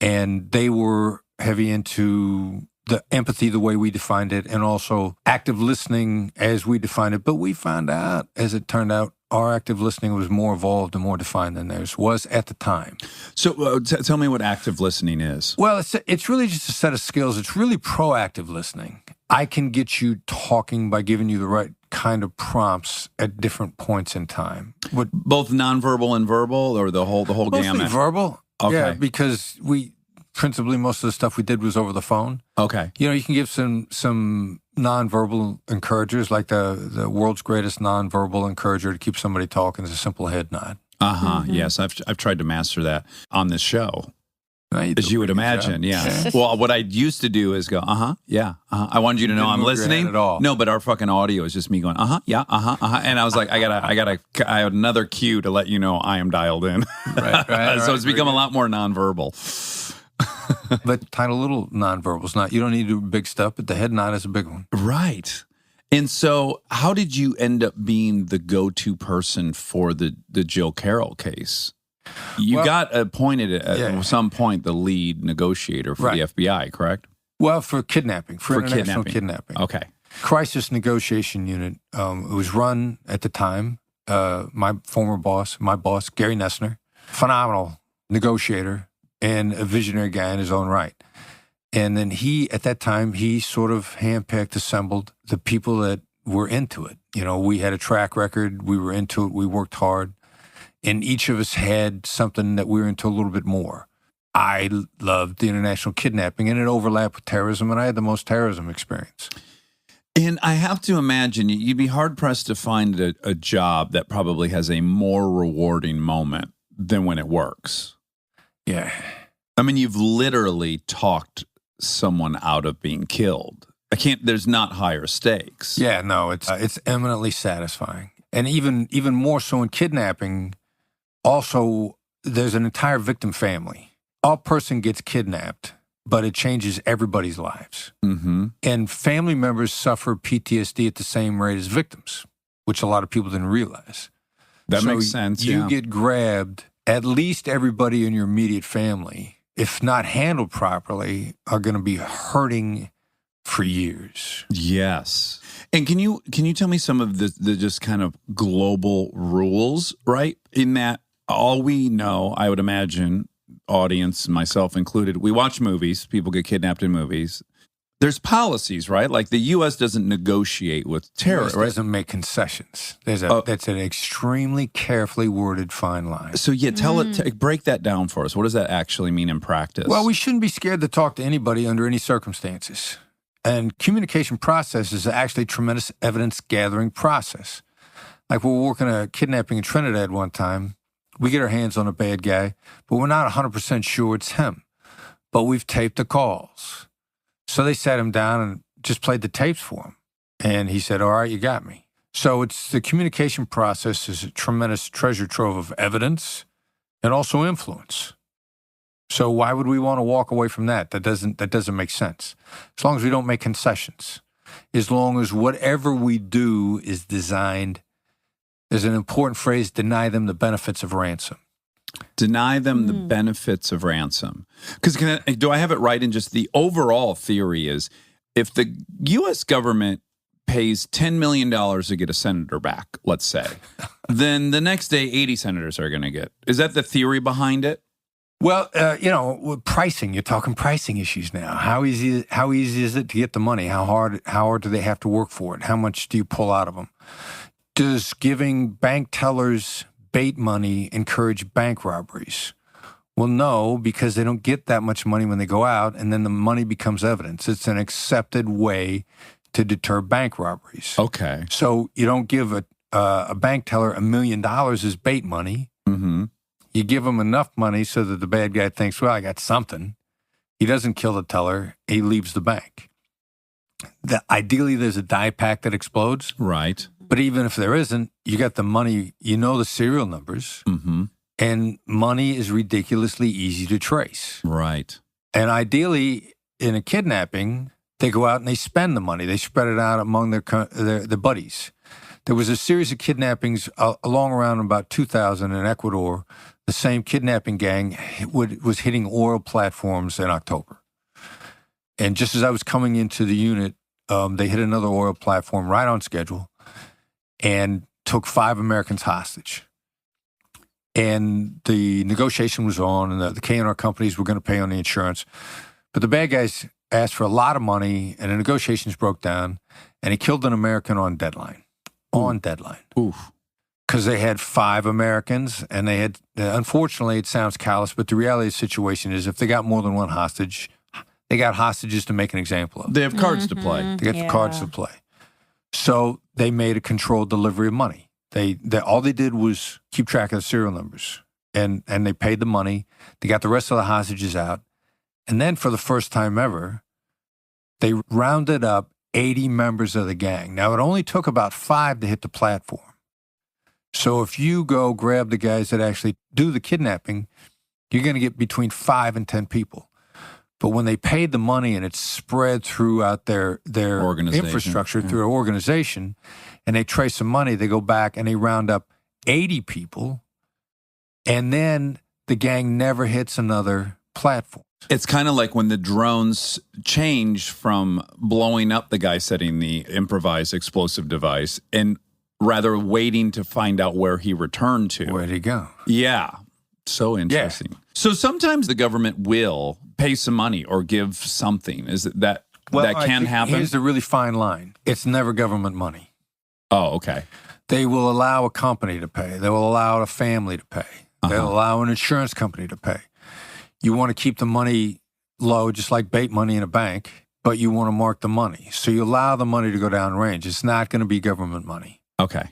[SPEAKER 4] and they were heavy into the empathy the way we defined it, and also active listening as we defined it. But we found out, as it turned out, our active listening was more evolved and more defined than theirs was at the time.
[SPEAKER 1] So tell me what active listening is.
[SPEAKER 4] Well, it's really just a set of skills. It's really proactive listening. I can get you talking by giving you the right kind of prompts at different points in time.
[SPEAKER 1] Both nonverbal and verbal, or the whole
[SPEAKER 4] Mostly
[SPEAKER 1] gamut?
[SPEAKER 4] verbal.
[SPEAKER 1] Okay.
[SPEAKER 4] Yeah, because principally most of the stuff we did was over the phone.
[SPEAKER 1] Okay.
[SPEAKER 4] You know, you can give some nonverbal encouragers, like the world's greatest nonverbal encourager to keep somebody talking is a simple head nod.
[SPEAKER 1] Yes, I've tried to master that on this show.
[SPEAKER 4] Right?
[SPEAKER 1] As you would imagine, yeah. Well, what I used to do is go, yeah, I wanted you to know
[SPEAKER 4] Didn't
[SPEAKER 1] I'm
[SPEAKER 4] move your
[SPEAKER 1] listening.
[SPEAKER 4] hand at all.
[SPEAKER 1] No, but our fucking audio is just me going, yeah, and I was like, I have another cue to let you know I am dialed in.
[SPEAKER 4] Right.
[SPEAKER 1] So it's become a lot more nonverbal.
[SPEAKER 4] But tiny little nonverbals. You don't need to do big stuff, but the head nod is a big one.
[SPEAKER 1] Right. And so, how did you end up being the go-to person for the Jill Carroll case? You got appointed at some point the lead negotiator for the FBI, correct?
[SPEAKER 4] Well, for kidnapping, for international kidnapping.
[SPEAKER 1] Okay.
[SPEAKER 4] Crisis negotiation unit. It was run at the time. My former boss, Gary Nessner, phenomenal negotiator and a visionary guy in his own right. And then at that time, he sort of handpicked, assembled the people that were into it. You know, we had a track record. We were into it. We worked hard. And each of us had something that we were into a little bit more. I loved the international kidnapping, and it overlapped with terrorism, and I had the most terrorism experience.
[SPEAKER 1] And I have to imagine you'd be hard-pressed to find a job that probably has a more rewarding moment than when it works.
[SPEAKER 4] Yeah.
[SPEAKER 1] I mean, you've literally talked someone out of being killed. There's not higher stakes.
[SPEAKER 4] Yeah, no, it's eminently satisfying. And even more so in kidnapping, also, there's an entire victim family. A person gets kidnapped, but it changes everybody's lives.
[SPEAKER 1] Mm-hmm.
[SPEAKER 4] And family members suffer PTSD at the same rate as victims, which a lot of people didn't realize.
[SPEAKER 1] That makes sense,
[SPEAKER 4] You get grabbed, at least everybody in your immediate family, if not handled properly, are going to be hurting for years.
[SPEAKER 1] Yes. And can you tell me some of the just kind of global rules, right? In that all we know, I would imagine, audience, myself included, we watch movies, people get kidnapped in movies. There's policies, right? Like the U.S. doesn't negotiate with terrorists, right?
[SPEAKER 4] Doesn't make concessions. That's an extremely carefully worded fine line.
[SPEAKER 1] So break that down for us. What does that actually mean in practice?
[SPEAKER 4] Well, we shouldn't be scared to talk to anybody under any circumstances. And communication process is actually a tremendous evidence-gathering process. Like we were working a kidnapping in Trinidad one time. We get our hands on a bad guy, but we're not 100% sure it's him. But we've taped the calls. So they sat him down and just played the tapes for him. And he said, all right, you got me. So it's the communication process is a tremendous treasure trove of evidence and also influence. So why would we want to walk away from that? That doesn't make sense. As long as we don't make concessions, as long as whatever we do is designed, there's an important phrase, deny them the benefits of ransom.
[SPEAKER 1] Deny them the benefits of ransom. Because do I have it right in just the overall theory is if the U.S. government pays $10 million to get a senator back, let's say, then the next day 80 senators are going to get. Is that the theory behind it?
[SPEAKER 4] Well, with pricing, you're talking pricing issues now. How easy is it to get the money? How hard do they have to work for it? How much do you pull out of them? Does giving bank tellers bait money encourage bank robberies? Well, no, because they don't get that much money when they go out, and then the money becomes evidence. It's an accepted way to deter bank robberies.
[SPEAKER 1] Okay.
[SPEAKER 4] So you don't give a bank teller $1 million as bait money.
[SPEAKER 1] Mm-hmm.
[SPEAKER 4] You give him enough money so that the bad guy thinks, well, I got something. He doesn't kill the teller. He leaves the bank. Ideally, there's a die pack that explodes.
[SPEAKER 1] Right.
[SPEAKER 4] But even if there isn't, you got the money, you know the serial numbers, and money is ridiculously easy to trace.
[SPEAKER 1] Right. And
[SPEAKER 4] ideally, in a kidnapping, they go out and they spend the money. They spread it out among their buddies. There was a series of kidnappings along around about 2000 in Ecuador. The same kidnapping gang was hitting oil platforms in October. And just as I was coming into the unit, they hit another oil platform right on schedule and took 5 Americans hostage. And the negotiation was on, and the K&R companies were going to pay on the insurance. But the bad guys asked for a lot of money, and the negotiations broke down, and he killed an American on deadline. On deadline.
[SPEAKER 1] Oof.
[SPEAKER 4] Because they had 5 Americans, and they had, unfortunately, it sounds callous, but the reality of the situation is if they got more than one hostage, they got hostages to make an example of.
[SPEAKER 1] They have cards to play.
[SPEAKER 4] They got the cards to play. So they made a controlled delivery of money. They all they did was keep track of the serial numbers, and they paid the money. They got the rest of the hostages out. And then for the first time ever, they rounded up 80 members of the gang. Now, it only took about 5 to hit the platform. So if you go grab the guys that actually do the kidnapping, you're going to get between 5 and 10 people. But when they paid the money and it's spread throughout their infrastructure, through their organization, and they trace the money, they go back and they round up 80 people, and then the gang never hits another platform.
[SPEAKER 1] It's kind of like when the drones changed from blowing up the guy setting the improvised explosive device and rather waiting to find out where he returned to.
[SPEAKER 4] Where'd he go?
[SPEAKER 1] Yeah. So interesting. Yeah. So sometimes the government will pay some money or give something. Is it that can happen?
[SPEAKER 4] Here's the really fine line. It's never government money.
[SPEAKER 1] Oh, okay.
[SPEAKER 4] They will allow a company to pay. They will allow a family to pay. They'll allow an insurance company to pay. You want to keep the money low, just like bait money in a bank, but you want to mark the money. So you allow the money to go down range. It's not going to be government money.
[SPEAKER 1] Okay.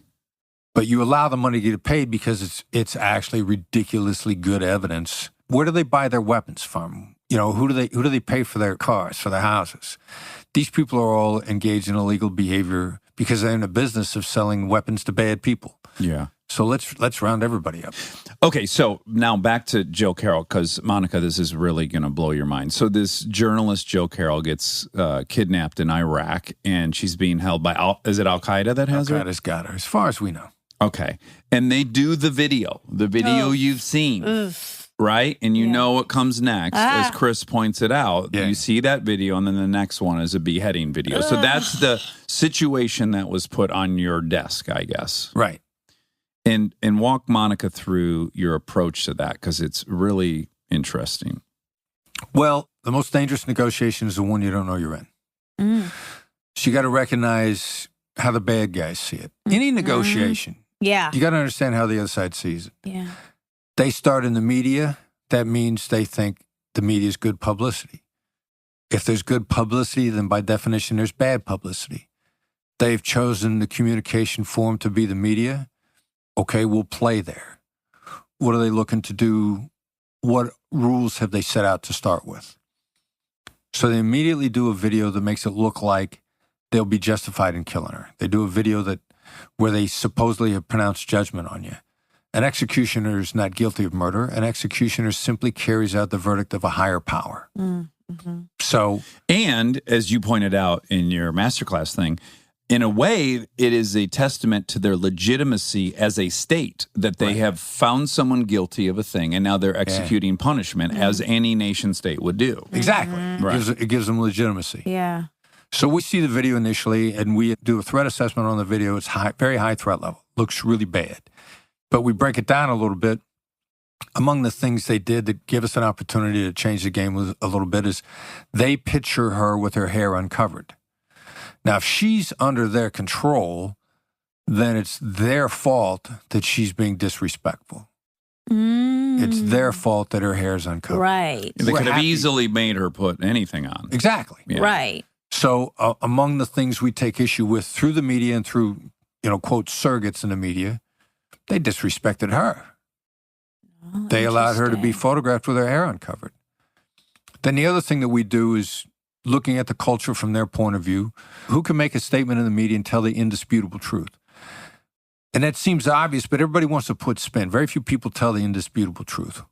[SPEAKER 4] But you allow the money to get paid because it's actually ridiculously good evidence. Where do they buy their weapons from? You know, who do they pay for their cars, for their houses? These people are all engaged in illegal behavior because they're in the business of selling weapons to bad people.
[SPEAKER 1] Yeah.
[SPEAKER 4] So let's round everybody up.
[SPEAKER 1] Okay, so now back to Jill Carroll, because Monica, this is really going to blow your mind. So this journalist Jill Carroll gets kidnapped in Iraq, and she's being held by is it Al Qaeda that has her?
[SPEAKER 4] Al Qaeda's got her, as far as we know.
[SPEAKER 1] Okay, and they do the video you've seen, right? And you know what comes next, as Chris points it out. Yeah. You see that video, and then the next one is a beheading video. So that's the situation that was put on your desk, I guess.
[SPEAKER 4] Right.
[SPEAKER 1] And walk Monica through your approach to that, because it's really interesting.
[SPEAKER 4] Well, the most dangerous negotiation is the one you don't know you're in. So you got to recognize how the bad guys see it. Any negotiation, you got to understand how the other side sees it.
[SPEAKER 2] Yeah.
[SPEAKER 4] They start in the media. That means they think the media is good publicity. If there's good publicity, then by definition, there's bad publicity. They've chosen the communication form to be the media. Okay, we'll play there. What are they looking to do? What rules have they set out to start with? So they immediately do a video that makes it look like they'll be justified in killing her. They do a video where they supposedly have pronounced judgment on you. An executioner is not guilty of murder. An executioner simply carries out the verdict of a higher power. Mm-hmm. So,
[SPEAKER 1] and as you pointed out in your masterclass thing, in a way, it is a testament to their legitimacy as a state that they have found someone guilty of a thing, and now they're executing punishment as any nation state would do.
[SPEAKER 4] Exactly.
[SPEAKER 1] Right.
[SPEAKER 4] It gives them legitimacy.
[SPEAKER 2] Yeah.
[SPEAKER 4] So we see the video initially, and we do a threat assessment on the video. It's very high threat level. Looks really bad. But we break it down a little bit. Among the things they did that give us an opportunity to change the game a little bit is they picture her with her hair uncovered. Now, if she's under their control, then it's their fault that she's being disrespectful. It's their fault that her hair's uncovered.
[SPEAKER 2] Right.
[SPEAKER 1] They could have easily made her put anything on.
[SPEAKER 4] Exactly.
[SPEAKER 1] Yeah.
[SPEAKER 2] Right.
[SPEAKER 4] So among the things we take issue with through the media and through, quote, surrogates in the media, they disrespected her.
[SPEAKER 2] Oh,
[SPEAKER 4] they allowed her to be photographed with her hair uncovered. Then the other thing that we do is looking at the culture from their point of view. Who can make a statement in the media and tell the indisputable truth? And that seems obvious, but everybody wants to put spin. Very few people tell the indisputable truth.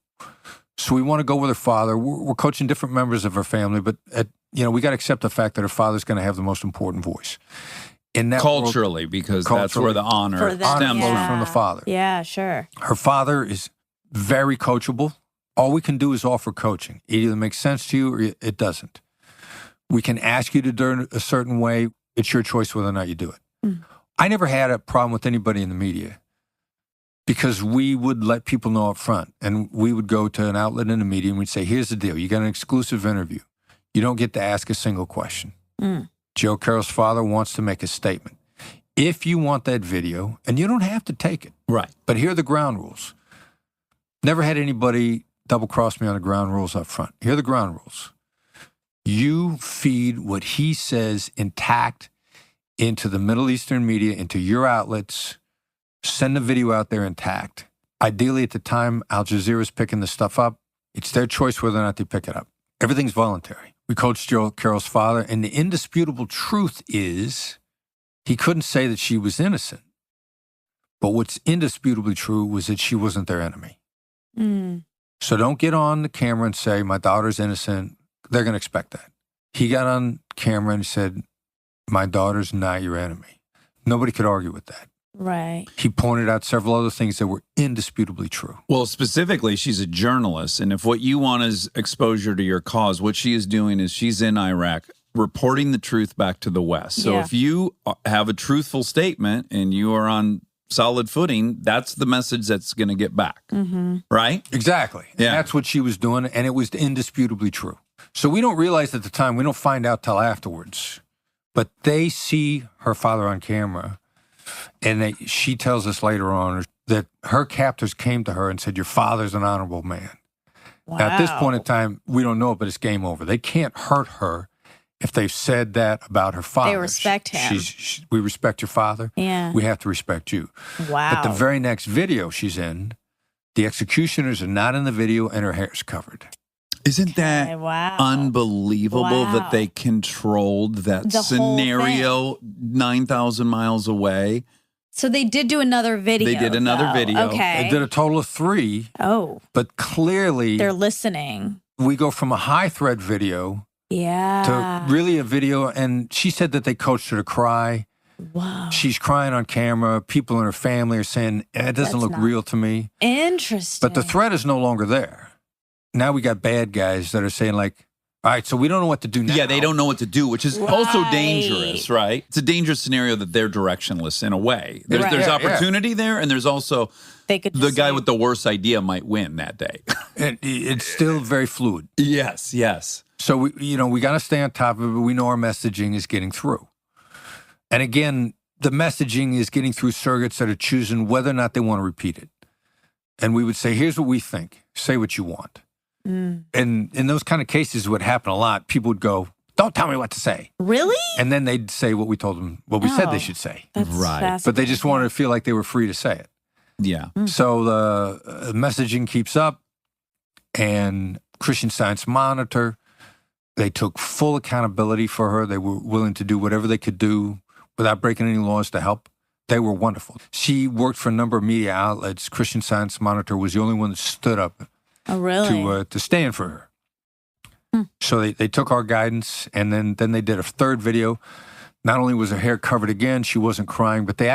[SPEAKER 4] So we want to go with her father. We're coaching different members of her family, but we got to accept the fact that her father's going to have the most important voice. In that
[SPEAKER 1] culturally, because that's where the honor stems
[SPEAKER 4] from the father.
[SPEAKER 2] Yeah, sure.
[SPEAKER 4] Her father is very coachable. All we can do is offer coaching. It either makes sense to you or it doesn't. We can ask you to do it a certain way. It's your choice whether or not you do it. I never had a problem with anybody in the media because we would let people know up front, and we would go to an outlet in the media and we'd say, here's the deal. You got an exclusive interview. You don't get to ask a single question. Jill Carroll's father wants to make a statement. If you want that video, and you don't have to take it,
[SPEAKER 1] Right.
[SPEAKER 4] but here are the ground rules. Never had anybody double-cross me on the ground rules up front. Here are the ground rules. You feed what he says intact into the Middle Eastern media, into your outlets. Send the video out there intact. Ideally, at the time Al Jazeera's picking the stuff up, it's their choice whether or not they pick it up. Everything's voluntary. We coached Jill Carroll's father, and the indisputable truth is he couldn't say that she was innocent. But what's indisputably true was that she wasn't their enemy. So don't get on the camera and say, my daughter's innocent. They're going to expect that. He got on camera and said, my daughter's not your enemy. Nobody could argue with that.
[SPEAKER 2] Right.
[SPEAKER 4] He pointed out several other things that were indisputably true.
[SPEAKER 1] Well, specifically, she's a journalist. And if what you want is exposure to your cause, what she is doing is she's in Iraq reporting the truth back to the West. So
[SPEAKER 2] Yeah.
[SPEAKER 1] if you have a truthful statement and you are on solid footing, that's the message that's going to get back. Right?
[SPEAKER 4] Exactly. And
[SPEAKER 1] Yeah.
[SPEAKER 4] that's what she was doing, and it was indisputably true. So we don't realize at the time, we don't find out till afterwards, but they see her father on camera, and she tells us later on that her captors came to her and said, your father's an honorable man.
[SPEAKER 2] Wow.
[SPEAKER 4] Now, at this point in time, we don't know, but it's game over. They can't hurt her if they've said that about her father.
[SPEAKER 2] respect him.
[SPEAKER 4] We respect your father.
[SPEAKER 2] Yeah.
[SPEAKER 4] We have to respect you.
[SPEAKER 2] Wow.
[SPEAKER 4] But the very next video she's in, the executioners are not in the video and her hair's covered.
[SPEAKER 1] Isn't that
[SPEAKER 2] Okay, wow.
[SPEAKER 1] unbelievable
[SPEAKER 2] Wow.
[SPEAKER 1] that they controlled that
[SPEAKER 2] The whole
[SPEAKER 1] scenario 9,000 miles away?
[SPEAKER 2] So they did do another video.
[SPEAKER 1] They did another
[SPEAKER 2] though.
[SPEAKER 1] video.
[SPEAKER 2] Okay.
[SPEAKER 4] They did a total of 3,
[SPEAKER 2] Oh,
[SPEAKER 4] but clearly
[SPEAKER 2] they're listening.
[SPEAKER 4] we go from a high threat video
[SPEAKER 2] Yeah.
[SPEAKER 4] to really a video. And she said that they coached her to cry.
[SPEAKER 2] Wow.
[SPEAKER 4] She's crying on camera. People in her family are saying, it doesn't
[SPEAKER 2] That's
[SPEAKER 4] look
[SPEAKER 2] not-
[SPEAKER 4] real to me.
[SPEAKER 2] Interesting.
[SPEAKER 4] But the threat is no longer there. Now we got bad guys that are saying like, all right, so we don't know what to do now.
[SPEAKER 1] Yeah, they don't know what to do, which is also
[SPEAKER 2] Right.
[SPEAKER 1] dangerous, right? It's a dangerous scenario that they're directionless in a way. There's,
[SPEAKER 2] Right.
[SPEAKER 1] there's
[SPEAKER 4] Yeah,
[SPEAKER 1] opportunity there, and there's also
[SPEAKER 2] They could
[SPEAKER 1] the
[SPEAKER 2] just
[SPEAKER 1] guy
[SPEAKER 2] say-
[SPEAKER 1] with the worst idea might win that day.
[SPEAKER 4] It's still very fluid.
[SPEAKER 1] Yes, yes.
[SPEAKER 4] So we got to stay on top of it. But we know our messaging is getting through. And again, the messaging is getting through surrogates that are choosing whether or not they want to repeat it. And we would say, here's what we think. Say what you want. And in those kind of cases, it would happen a lot. People would go, don't tell me what to say.
[SPEAKER 2] Really?
[SPEAKER 4] And then they'd say what we told them, what we said
[SPEAKER 2] Oh.
[SPEAKER 4] they should say.
[SPEAKER 2] That's
[SPEAKER 1] Right.
[SPEAKER 4] But they just wanted to feel like they were free to say it.
[SPEAKER 1] Yeah.
[SPEAKER 4] So the messaging keeps up, and Christian Science Monitor, they took full accountability for her. They were willing to do whatever they could do without breaking any laws to help. They were wonderful. She worked for a number of media outlets. Christian Science Monitor was the only one that stood up
[SPEAKER 2] Oh, really?
[SPEAKER 4] to stand for her. So they took our guidance, and then they did a third video. Not only was her hair covered again, she wasn't crying, but they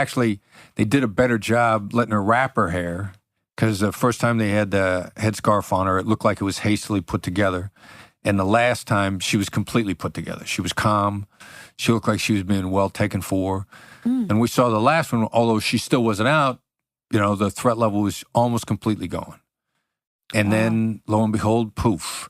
[SPEAKER 4] did a better job letting her wrap her hair, because the first time they had the headscarf on her, it looked like it was hastily put together. And the last time, she was completely put together. She was calm. She looked like she was being well taken for. And we saw the last one, although she still wasn't out, the threat level was almost completely gone. And then, lo and behold, poof.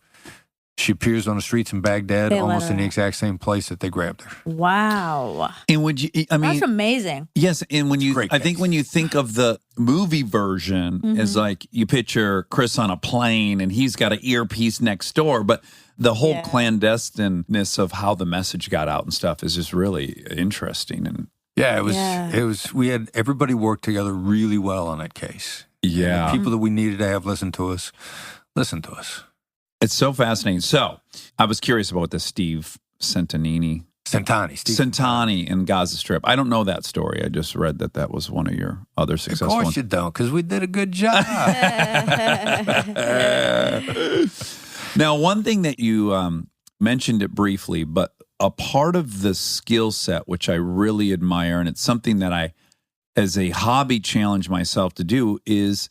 [SPEAKER 4] She appears on the streets in Baghdad,
[SPEAKER 2] They let
[SPEAKER 4] almost
[SPEAKER 2] her
[SPEAKER 4] in the
[SPEAKER 2] out.
[SPEAKER 4] exact same place that they grabbed her.
[SPEAKER 2] Wow.
[SPEAKER 1] And would you, I mean,
[SPEAKER 2] That's amazing.
[SPEAKER 1] yes, and when you,
[SPEAKER 4] Great
[SPEAKER 1] I think
[SPEAKER 4] case.
[SPEAKER 1] when you think of the movie version, is like you picture Chris on a plane and he's got an earpiece next door, but the whole
[SPEAKER 2] Yeah.
[SPEAKER 1] clandestineness of how the message got out and stuff is just really interesting. And
[SPEAKER 4] Yeah,
[SPEAKER 2] Yeah.
[SPEAKER 4] we had everybody work together really well on that case.
[SPEAKER 1] yeah,
[SPEAKER 4] People that we needed to have listen to us.
[SPEAKER 1] it's so fascinating. So I was curious about this Steve Centanini.
[SPEAKER 4] Steve.
[SPEAKER 1] Centani in Gaza Strip. I don't know that story. I just read that was one of your other
[SPEAKER 4] Of
[SPEAKER 1] successful
[SPEAKER 4] course
[SPEAKER 1] ones.
[SPEAKER 4] you don't, because we did a good job.
[SPEAKER 1] Now, one thing that you mentioned it briefly, but a part of the skill set, which I really admire, and it's something that I, as a hobby, challenge myself to do, is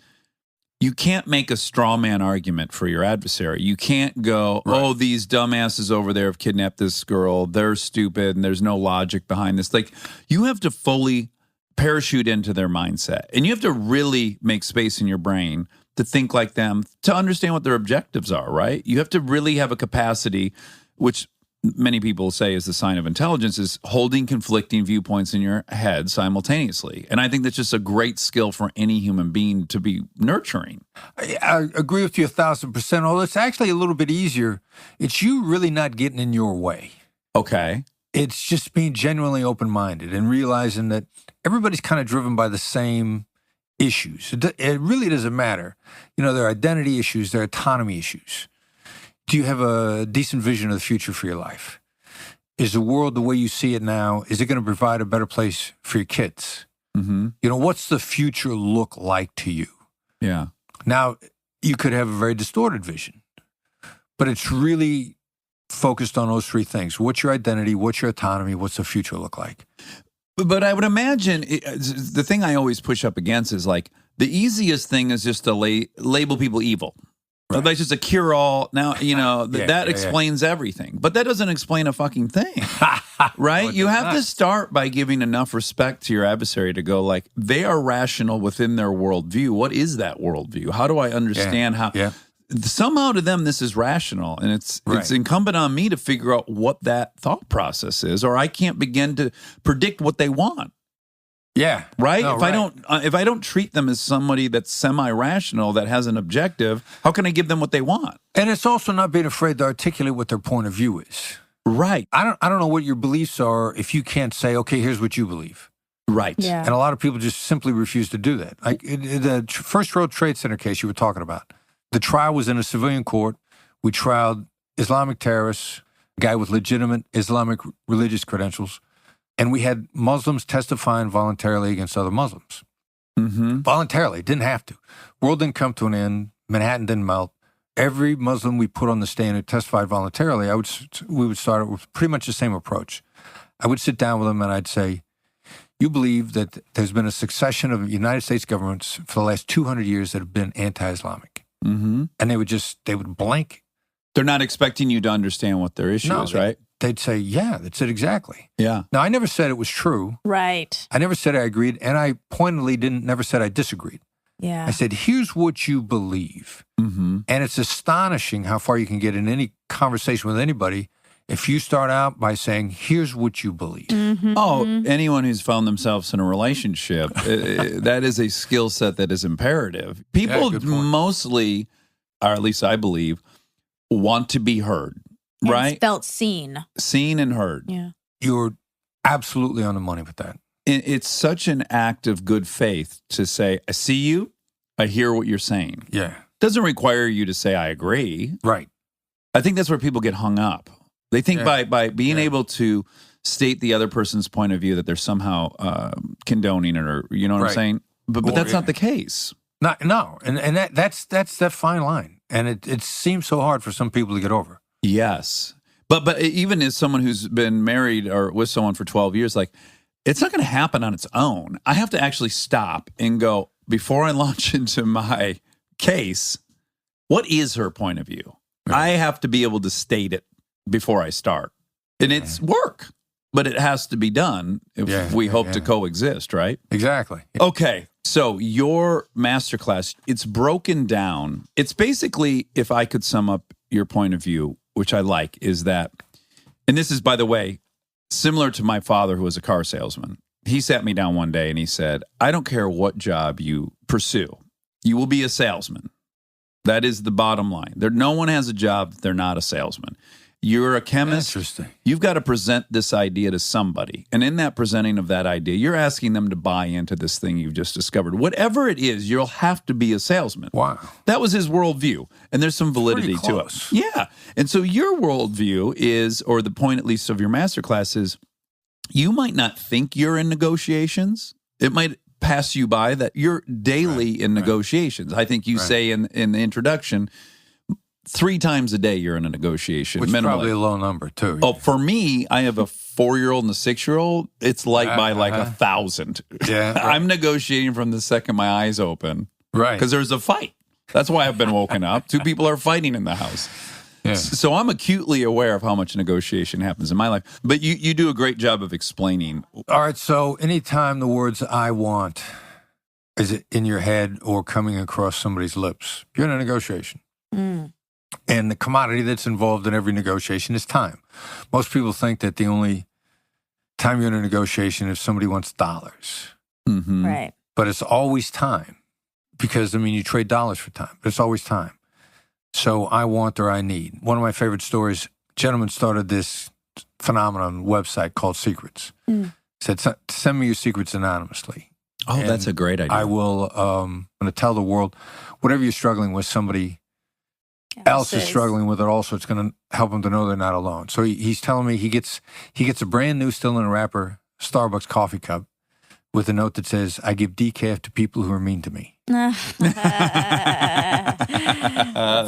[SPEAKER 1] you can't make a straw man argument for your adversary. You can't go, oh, these dumbasses over there have kidnapped this girl. They're stupid and there's no logic behind this. Like, you have to fully parachute into their mindset. And you have to really make space in your brain to think like them, to understand what their objectives are, right? You have to really have a capacity, which many people say is the sign of intelligence, is holding conflicting viewpoints in your head simultaneously. And I think that's just a great skill for any human being to be nurturing.
[SPEAKER 4] I agree with you 1,000%. Although it's actually a little bit easier. It's you really not getting in your way.
[SPEAKER 1] Okay.
[SPEAKER 4] It's just being genuinely open-minded and realizing that everybody's kind of driven by the same issues. It really doesn't matter. You know, there are identity issues, there are autonomy issues. Do you have a decent vision of the future for your life? Is the world the way you see it now, is it going to provide a better place for your kids?
[SPEAKER 1] Mm-hmm.
[SPEAKER 4] You know, what's the future look like to you?
[SPEAKER 1] Yeah.
[SPEAKER 4] Now, you could have a very distorted vision, but it's really focused on those three things. What's your identity? What's your autonomy? What's the future look like?
[SPEAKER 1] But I would imagine the thing I always push up against is like the easiest thing is just to label people evil.
[SPEAKER 4] Right.
[SPEAKER 1] That's just a cure-all. Now, you know, that
[SPEAKER 4] yeah.
[SPEAKER 1] explains everything. But that doesn't explain a fucking thing, right? You have to start by giving enough respect to your adversary to go like, they are rational within their worldview. What is that worldview? How do I understand how...
[SPEAKER 4] Yeah.
[SPEAKER 1] Somehow to them, this is rational. And it's incumbent on me to figure out what that thought process is, or I can't begin to predict what they want.
[SPEAKER 4] Yeah.
[SPEAKER 1] Right?
[SPEAKER 4] No,
[SPEAKER 1] If I don't treat them as somebody that's semi-rational, that has an objective, how can I give them what they want?
[SPEAKER 4] And it's also not being afraid to articulate what their point of view is.
[SPEAKER 1] Right.
[SPEAKER 4] I don't know what your beliefs are if you can't say, okay, here's what you believe.
[SPEAKER 1] Right.
[SPEAKER 2] Yeah.
[SPEAKER 4] And a lot of people just simply refuse to do that. Like the First World Trade Center case you were talking about, the trial was in a civilian court. We trialed Islamic terrorists, a guy with legitimate Islamic religious credentials. And we had Muslims testifying voluntarily against other Muslims.
[SPEAKER 1] Mm-hmm.
[SPEAKER 4] Voluntarily, didn't have to. World didn't come to an end. Manhattan didn't melt. Every Muslim we put on the stand who testified voluntarily, we would start with pretty much the same approach. I would sit down with them and I'd say, you believe that there's been a succession of United States governments for the last 200 years that have been anti-Islamic.
[SPEAKER 1] Mm-hmm.
[SPEAKER 4] And they would blank.
[SPEAKER 1] They're not expecting you to understand what their issue is, right?
[SPEAKER 4] They'd say, yeah, that's it exactly.
[SPEAKER 1] Yeah.
[SPEAKER 4] Now, I never said it was true.
[SPEAKER 2] Right.
[SPEAKER 4] I never said I agreed, and I pointedly never said I disagreed.
[SPEAKER 2] Yeah.
[SPEAKER 4] I said, here's what you believe.
[SPEAKER 1] Mm-hmm.
[SPEAKER 4] And it's astonishing how far you can get in any conversation with anybody if you start out by saying, here's what you believe.
[SPEAKER 2] Mm-hmm.
[SPEAKER 1] Oh, anyone who's found themselves in a relationship, that is a skill set that is imperative. People mostly, or at least I believe, want to be heard, right?
[SPEAKER 2] Felt seen.
[SPEAKER 1] Seen and heard.
[SPEAKER 2] Yeah.
[SPEAKER 4] You're absolutely on the money with that.
[SPEAKER 1] It's such an act of good faith to say, I see you, I hear what you're saying.
[SPEAKER 4] Yeah.
[SPEAKER 1] Doesn't require you to say, I agree.
[SPEAKER 4] Right.
[SPEAKER 1] I think that's where people get hung up. They think by being able to state the other person's point of view that they're somehow condoning it, or you know what I'm saying? But that's not the case.
[SPEAKER 4] No. And that's that fine line. And it seems so hard for some people to get over.
[SPEAKER 1] Yes. But even as someone who's been married or with someone for 12 years, like, it's not going to happen on its own. I have to actually stop and go, before I launch into my case, what is her point of view? Right. I have to be able to state it before I start. And it's work, but it has to be done if we hope to coexist, right?
[SPEAKER 4] Exactly.
[SPEAKER 1] Okay. So your masterclass, it's broken down. It's basically, if I could sum up your point of view, which I like, is that, and this is, by the way, similar to my father, who was a car salesman. He sat me down one day and he said, I don't care what job you pursue, you will be a salesman. That is the bottom line. No one has a job if they're not a salesman. You're a chemist.
[SPEAKER 4] Interesting.
[SPEAKER 1] You've got to present this idea to somebody. And in that presenting of that idea, you're asking them to buy into this thing you've just discovered. Whatever it is, you'll have to be a salesman.
[SPEAKER 4] Wow.
[SPEAKER 1] That was his worldview. And there's some validity to it. Yeah. And so your worldview is, or the point at least of your masterclass is, you might not think you're in negotiations. It might pass you by that you're daily in negotiations. I think you say in the introduction, 3 times a day you're in a negotiation.
[SPEAKER 4] Which is probably a low number, too.
[SPEAKER 1] Oh, for me, I have a 4-year-old and a 6-year-old. It's like by 1,000.
[SPEAKER 4] Yeah.
[SPEAKER 1] I'm negotiating from the second my eyes open.
[SPEAKER 4] Right.
[SPEAKER 1] Because there's a fight. That's why I've been woken up. 2 people are fighting in the house.
[SPEAKER 4] Yeah.
[SPEAKER 1] So I'm acutely aware of how much negotiation happens in my life. But you do a great job of explaining.
[SPEAKER 4] All right, so anytime the words "I want" is it in your head or coming across somebody's lips, you're in a negotiation.
[SPEAKER 2] Mm.
[SPEAKER 4] And the commodity that's involved in every negotiation is time. Most people think that the only time you're in a negotiation is if somebody wants dollars.
[SPEAKER 1] Mm-hmm.
[SPEAKER 2] Right.
[SPEAKER 4] But it's always time because, you trade dollars for time, but it's always time. So I want or I need. One of my favorite stories, a gentleman started this phenomenon website called Secrets. Said, send me your secrets anonymously.
[SPEAKER 1] Oh,
[SPEAKER 4] And
[SPEAKER 1] that's a great idea.
[SPEAKER 4] I will, I'm going to tell the world, whatever you're struggling with, somebody else is struggling with it also. It's going to help them to know they're not alone. So he's telling me he gets a brand new, still in a wrapper, Starbucks coffee cup with a note that says, I give decaf to people who are mean to me.
[SPEAKER 2] That's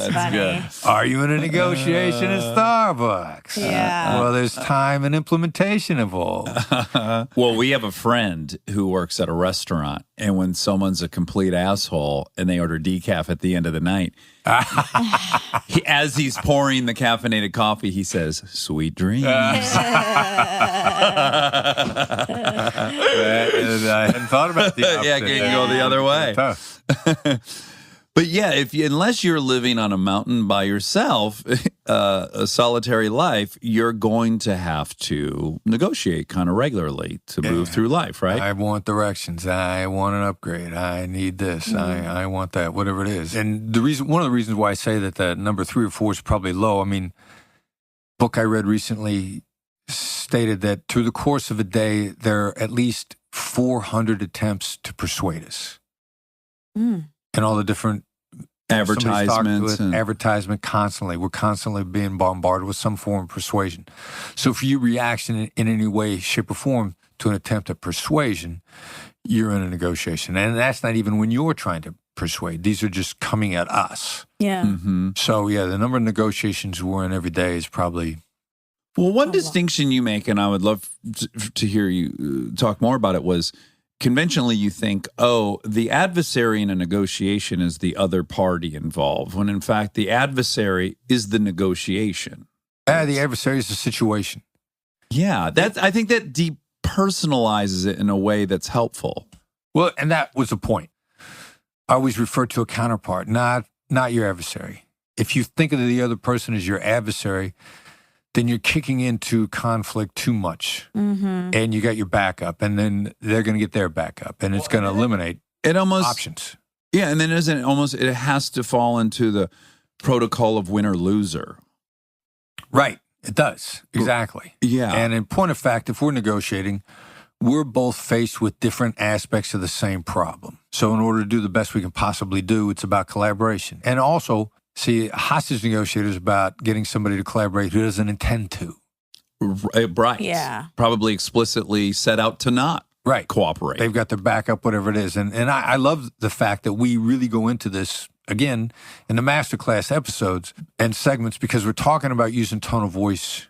[SPEAKER 2] funny.
[SPEAKER 1] good.
[SPEAKER 4] Are you in a negotiation at Starbucks?
[SPEAKER 2] Yeah.
[SPEAKER 4] Well, there's time and implementation involved.
[SPEAKER 1] Well, we have a friend who works at a restaurant, and when someone's a complete asshole and they order decaf at the end of the night, as he's pouring the caffeinated coffee, he says, "Sweet dreams."
[SPEAKER 4] I hadn't thought about the
[SPEAKER 1] Yeah,
[SPEAKER 4] opposite.
[SPEAKER 1] can go the other way.
[SPEAKER 4] Tough.
[SPEAKER 1] But yeah, unless you're living on a mountain by yourself, a solitary life, you're going to have to negotiate kind of regularly to move through life, right?
[SPEAKER 4] I want directions. I want an upgrade. I need this. I want that, whatever it is. And one of the reasons why I say that the number 3 or 4 is probably low, book I read recently stated that through the course of a day, there are at least 400 attempts to persuade us.
[SPEAKER 2] Mm.
[SPEAKER 4] And all the different
[SPEAKER 1] Advertisements.
[SPEAKER 4] advertisement constantly. We're constantly being bombarded with some form of persuasion. So for you, reaction in any way, shape, or form to an attempt at persuasion, you're in a negotiation. And that's not even when you're trying to persuade. These are just coming at us.
[SPEAKER 2] Yeah.
[SPEAKER 1] Mm-hmm.
[SPEAKER 4] So yeah, the number of negotiations we're in every day is probably...
[SPEAKER 1] Well, one distinction you make, and I would love to hear you talk more about it, was conventionally you think, the adversary in a negotiation is the other party involved, when in fact the adversary is the negotiation.
[SPEAKER 4] the adversary is the situation.
[SPEAKER 1] Yeah, I think that depersonalizes it in a way that's helpful.
[SPEAKER 4] Well, and that was the point. I always refer to a counterpart, not your adversary. If you think of the other person as your adversary, then you're kicking into conflict too much.
[SPEAKER 2] Mm-hmm.
[SPEAKER 4] And you got your backup, and then they're going to get their backup, and it's going to eliminate
[SPEAKER 1] It almost
[SPEAKER 4] options.
[SPEAKER 1] Yeah, and then it has to fall into the protocol of winner loser.
[SPEAKER 4] Right. It does. Exactly.
[SPEAKER 1] Yeah.
[SPEAKER 4] And in point of fact, if we're negotiating, we're both faced with different aspects of the same problem. So in order to do the best we can possibly do, it's about collaboration. And also, see, a hostage negotiator is about getting somebody to collaborate who doesn't intend to.
[SPEAKER 1] Right.
[SPEAKER 2] Yeah.
[SPEAKER 1] Probably explicitly set out to not
[SPEAKER 4] Right.
[SPEAKER 1] cooperate.
[SPEAKER 4] They've got their backup, whatever it is. And I love the fact that we really go into this, again, in the masterclass episodes and segments, because we're talking about using tone of voice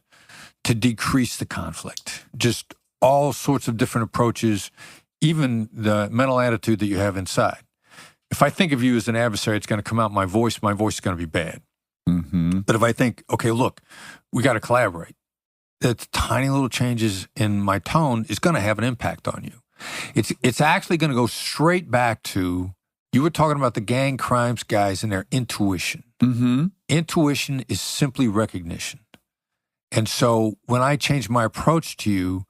[SPEAKER 4] to decrease the conflict. Just all sorts of different approaches, even the mental attitude that you have inside. If I think of you as an adversary, it's going to come out my voice is going to be bad.
[SPEAKER 1] Mm-hmm.
[SPEAKER 4] But if I think, okay, look, we got to collaborate, that tiny little changes in my tone is going to have an impact on you. It's actually going to go straight back to, you were talking about the gang crimes guys and their intuition.
[SPEAKER 1] Mm-hmm.
[SPEAKER 4] Intuition is simply recognition. And so when I change my approach to you,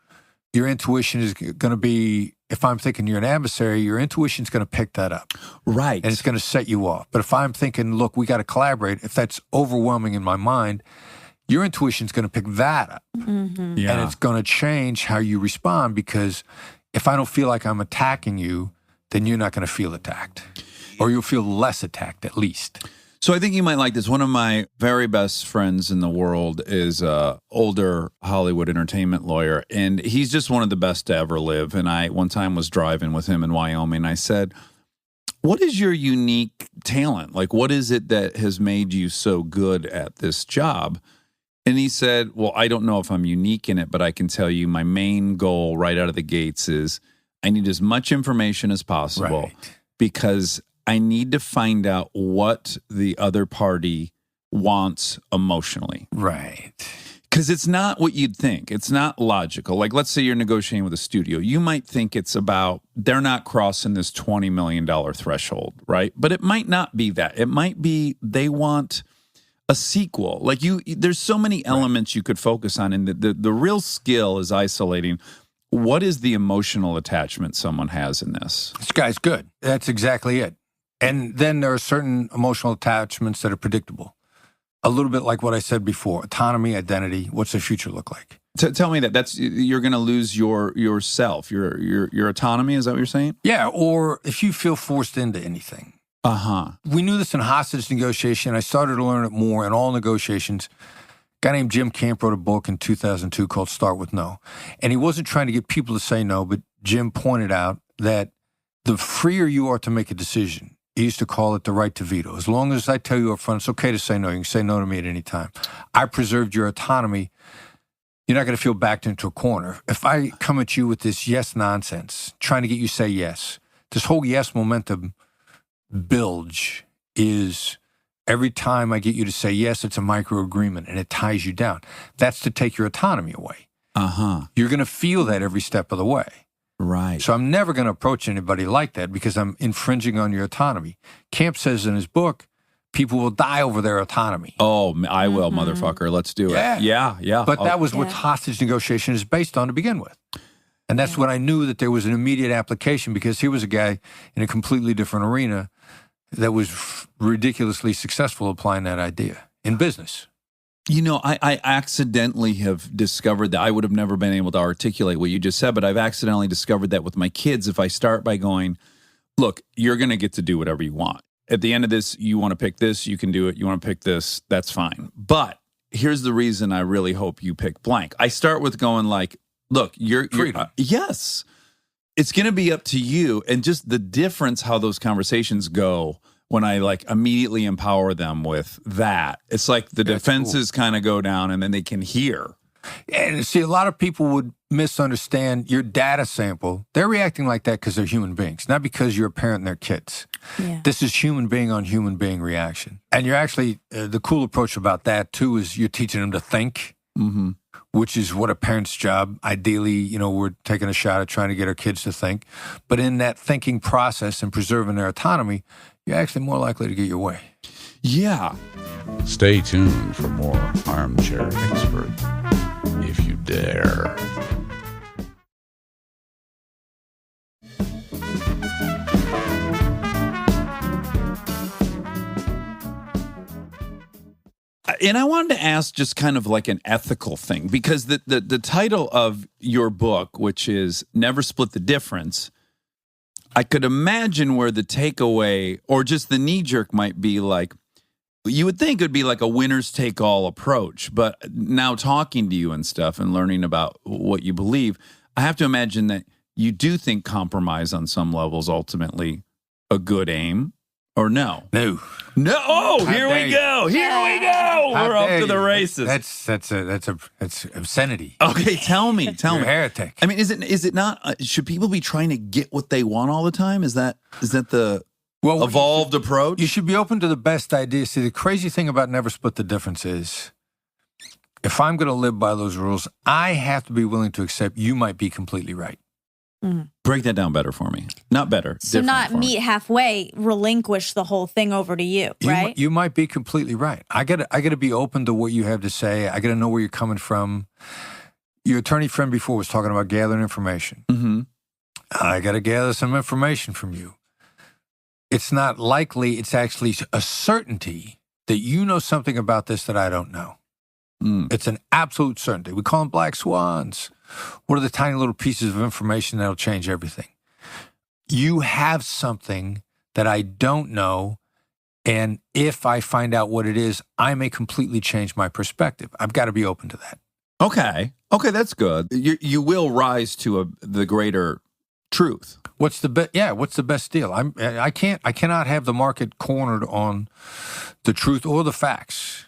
[SPEAKER 4] your intuition is going to be, if I'm thinking you're an adversary, your intuition is going to pick that up.
[SPEAKER 1] Right.
[SPEAKER 4] And it's going to set you off. But if I'm thinking, look, we got to collaborate, if that's overwhelming in my mind, your intuition is going to pick that up.
[SPEAKER 2] Mm-hmm.
[SPEAKER 1] Yeah.
[SPEAKER 4] And it's going to change how you respond, because if I don't feel like I'm attacking you, then you're not going to feel attacked. Or you'll feel less attacked, at least.
[SPEAKER 1] So I think you might like this. One of my very best friends in the world is an older Hollywood entertainment lawyer, and he's just one of the best to ever live. And I one time was driving with him in Wyoming, and I said, what is your unique talent? Like, what is it that has made you so good at this job? And he said, well, I don't know if I'm unique in it, but I can tell you my main goal right out of the gates is I need as much information as possible,
[SPEAKER 4] Right.
[SPEAKER 1] because I need to find out what the other party wants emotionally.
[SPEAKER 4] Right.
[SPEAKER 1] Because it's not what you'd think. It's not logical. Like, let's say you're negotiating with a studio. You might think it's about they're not crossing this $20 million threshold, right? But it might not be that. It might be they want a sequel. Like there's so many elements you could focus on. And the real skill is isolating what is the emotional attachment someone has in this.
[SPEAKER 4] This guy's good. That's exactly it. And then there are certain emotional attachments that are predictable. A little bit like what I said before, autonomy, identity, what's the future look like?
[SPEAKER 1] Tell me that you're going to lose yourself, your autonomy. Is that what you're saying?
[SPEAKER 4] Yeah, or if you feel forced into anything. We knew this in hostage negotiation. I started to learn it more in all negotiations. A guy named Jim Camp wrote a book in 2002 called Start With No. And he wasn't trying to get people to say no, but Jim pointed out that the freer you are to make a decision, he used to call it the right to veto. As long as I tell you up front, it's okay to say no. You can say no to me at any time. I preserved your autonomy. You're not going to feel backed into a corner. If I come at you with this yes nonsense, trying to get you to say yes, this whole yes momentum bilge is every time I get you to say yes, it's a micro agreement and it ties you down. That's to take your autonomy away. You're going to feel that every step of the way.
[SPEAKER 1] Right.
[SPEAKER 4] So I'm never going to approach anybody like that because I'm infringing on your autonomy. Camp says in his book, people will die over their autonomy.
[SPEAKER 1] Oh, I will, motherfucker. Let's do it. Yeah.
[SPEAKER 4] But that was what hostage negotiation is based on to begin with. And that's when I knew that there was an immediate application because he was a guy in a completely different arena that was ridiculously successful applying that idea in business.
[SPEAKER 1] You know, I accidentally have discovered that I would have never been able to articulate what you just said, but I've accidentally discovered that with my kids, if I start by going, look, you're going to get to do whatever you want. At the end of this, you want to pick this, you can do it. You want to pick this, that's fine. But here's the reason I really hope you pick blank. I start with going like, look, you're yes, it's going to be up to you. And just the difference how those conversations go when I like immediately empower them with that. It's like the defenses kind of go down and then they can hear.
[SPEAKER 4] And see, a lot of people would misunderstand your data sample. They're reacting like that because they're human beings, not because you're a parent and they're kids.
[SPEAKER 2] Yeah.
[SPEAKER 4] This is human being on human being reaction. And you're actually, the cool approach about that too is you're teaching them to think, which is what a parent's job. Ideally, you know, we're taking a shot at trying to get our kids to think. But in that thinking process and preserving their autonomy, you're actually more likely to get your way.
[SPEAKER 1] Yeah.
[SPEAKER 5] Stay tuned for more Armchair Expert, if you dare.
[SPEAKER 1] And I wanted to ask just kind of like an ethical thing, because the title of your book, which is Never Split the Difference, I could imagine where the takeaway or just the knee jerk might be like, you would think it would be like a winners take all approach. But now talking to you and stuff and learning about what you believe, I have to imagine that you do think compromise on some levels ultimately a good aim. Or no?
[SPEAKER 4] No.
[SPEAKER 1] Oh, here we go. We're off to the races.
[SPEAKER 4] That's obscenity.
[SPEAKER 1] Okay, tell me.
[SPEAKER 4] You're a heretic.
[SPEAKER 1] I mean, is it not? Should people be trying to get what they want all the time? Is that the evolved approach?
[SPEAKER 4] You should be open to the best ideas. See, the crazy thing about never split the difference is, if I'm going to live by those rules, I have to be willing to accept you might be completely right.
[SPEAKER 1] Break that down better for me. Not better.
[SPEAKER 2] So not meet halfway, relinquish the whole thing over to you, right?
[SPEAKER 4] You might be completely right. I gotta be open to what you have to say. I gotta know where you're coming from. Your attorney friend before was talking about gathering information. I gotta gather some information from you. It's not likely, it's actually a certainty that you know something about this that I don't know. It's an absolute certainty. We call them black swans. What are the tiny little pieces of information that'll change everything? You have something that I don't know, and if I find out what it is, I may completely change my perspective. I've got to be open to that.
[SPEAKER 1] Okay, that's good. You will rise to the greater truth.
[SPEAKER 4] What's the best deal? I cannot have the market cornered on the truth or the facts.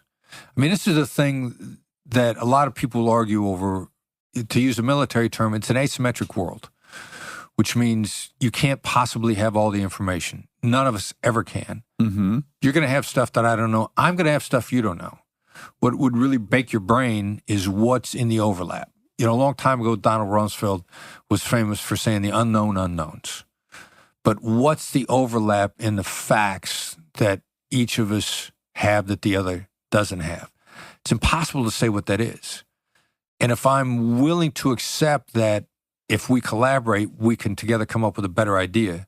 [SPEAKER 4] I mean, this is a thing that a lot of people argue over. To use a military term, it's an asymmetric world. which means you can't possibly have all the information. None of us ever can.
[SPEAKER 1] Mm-hmm.
[SPEAKER 4] You're going to have stuff that I don't know. I'm going to have stuff you don't know. What would really bake your brain is what's in the overlap. A long time ago, Donald Rumsfeld was famous for saying the unknown unknowns. But what's the overlap in the facts that each of us have that the other doesn't have? It's impossible to say what that is. And if I'm willing to accept that if we collaborate, we can together come up with a better idea,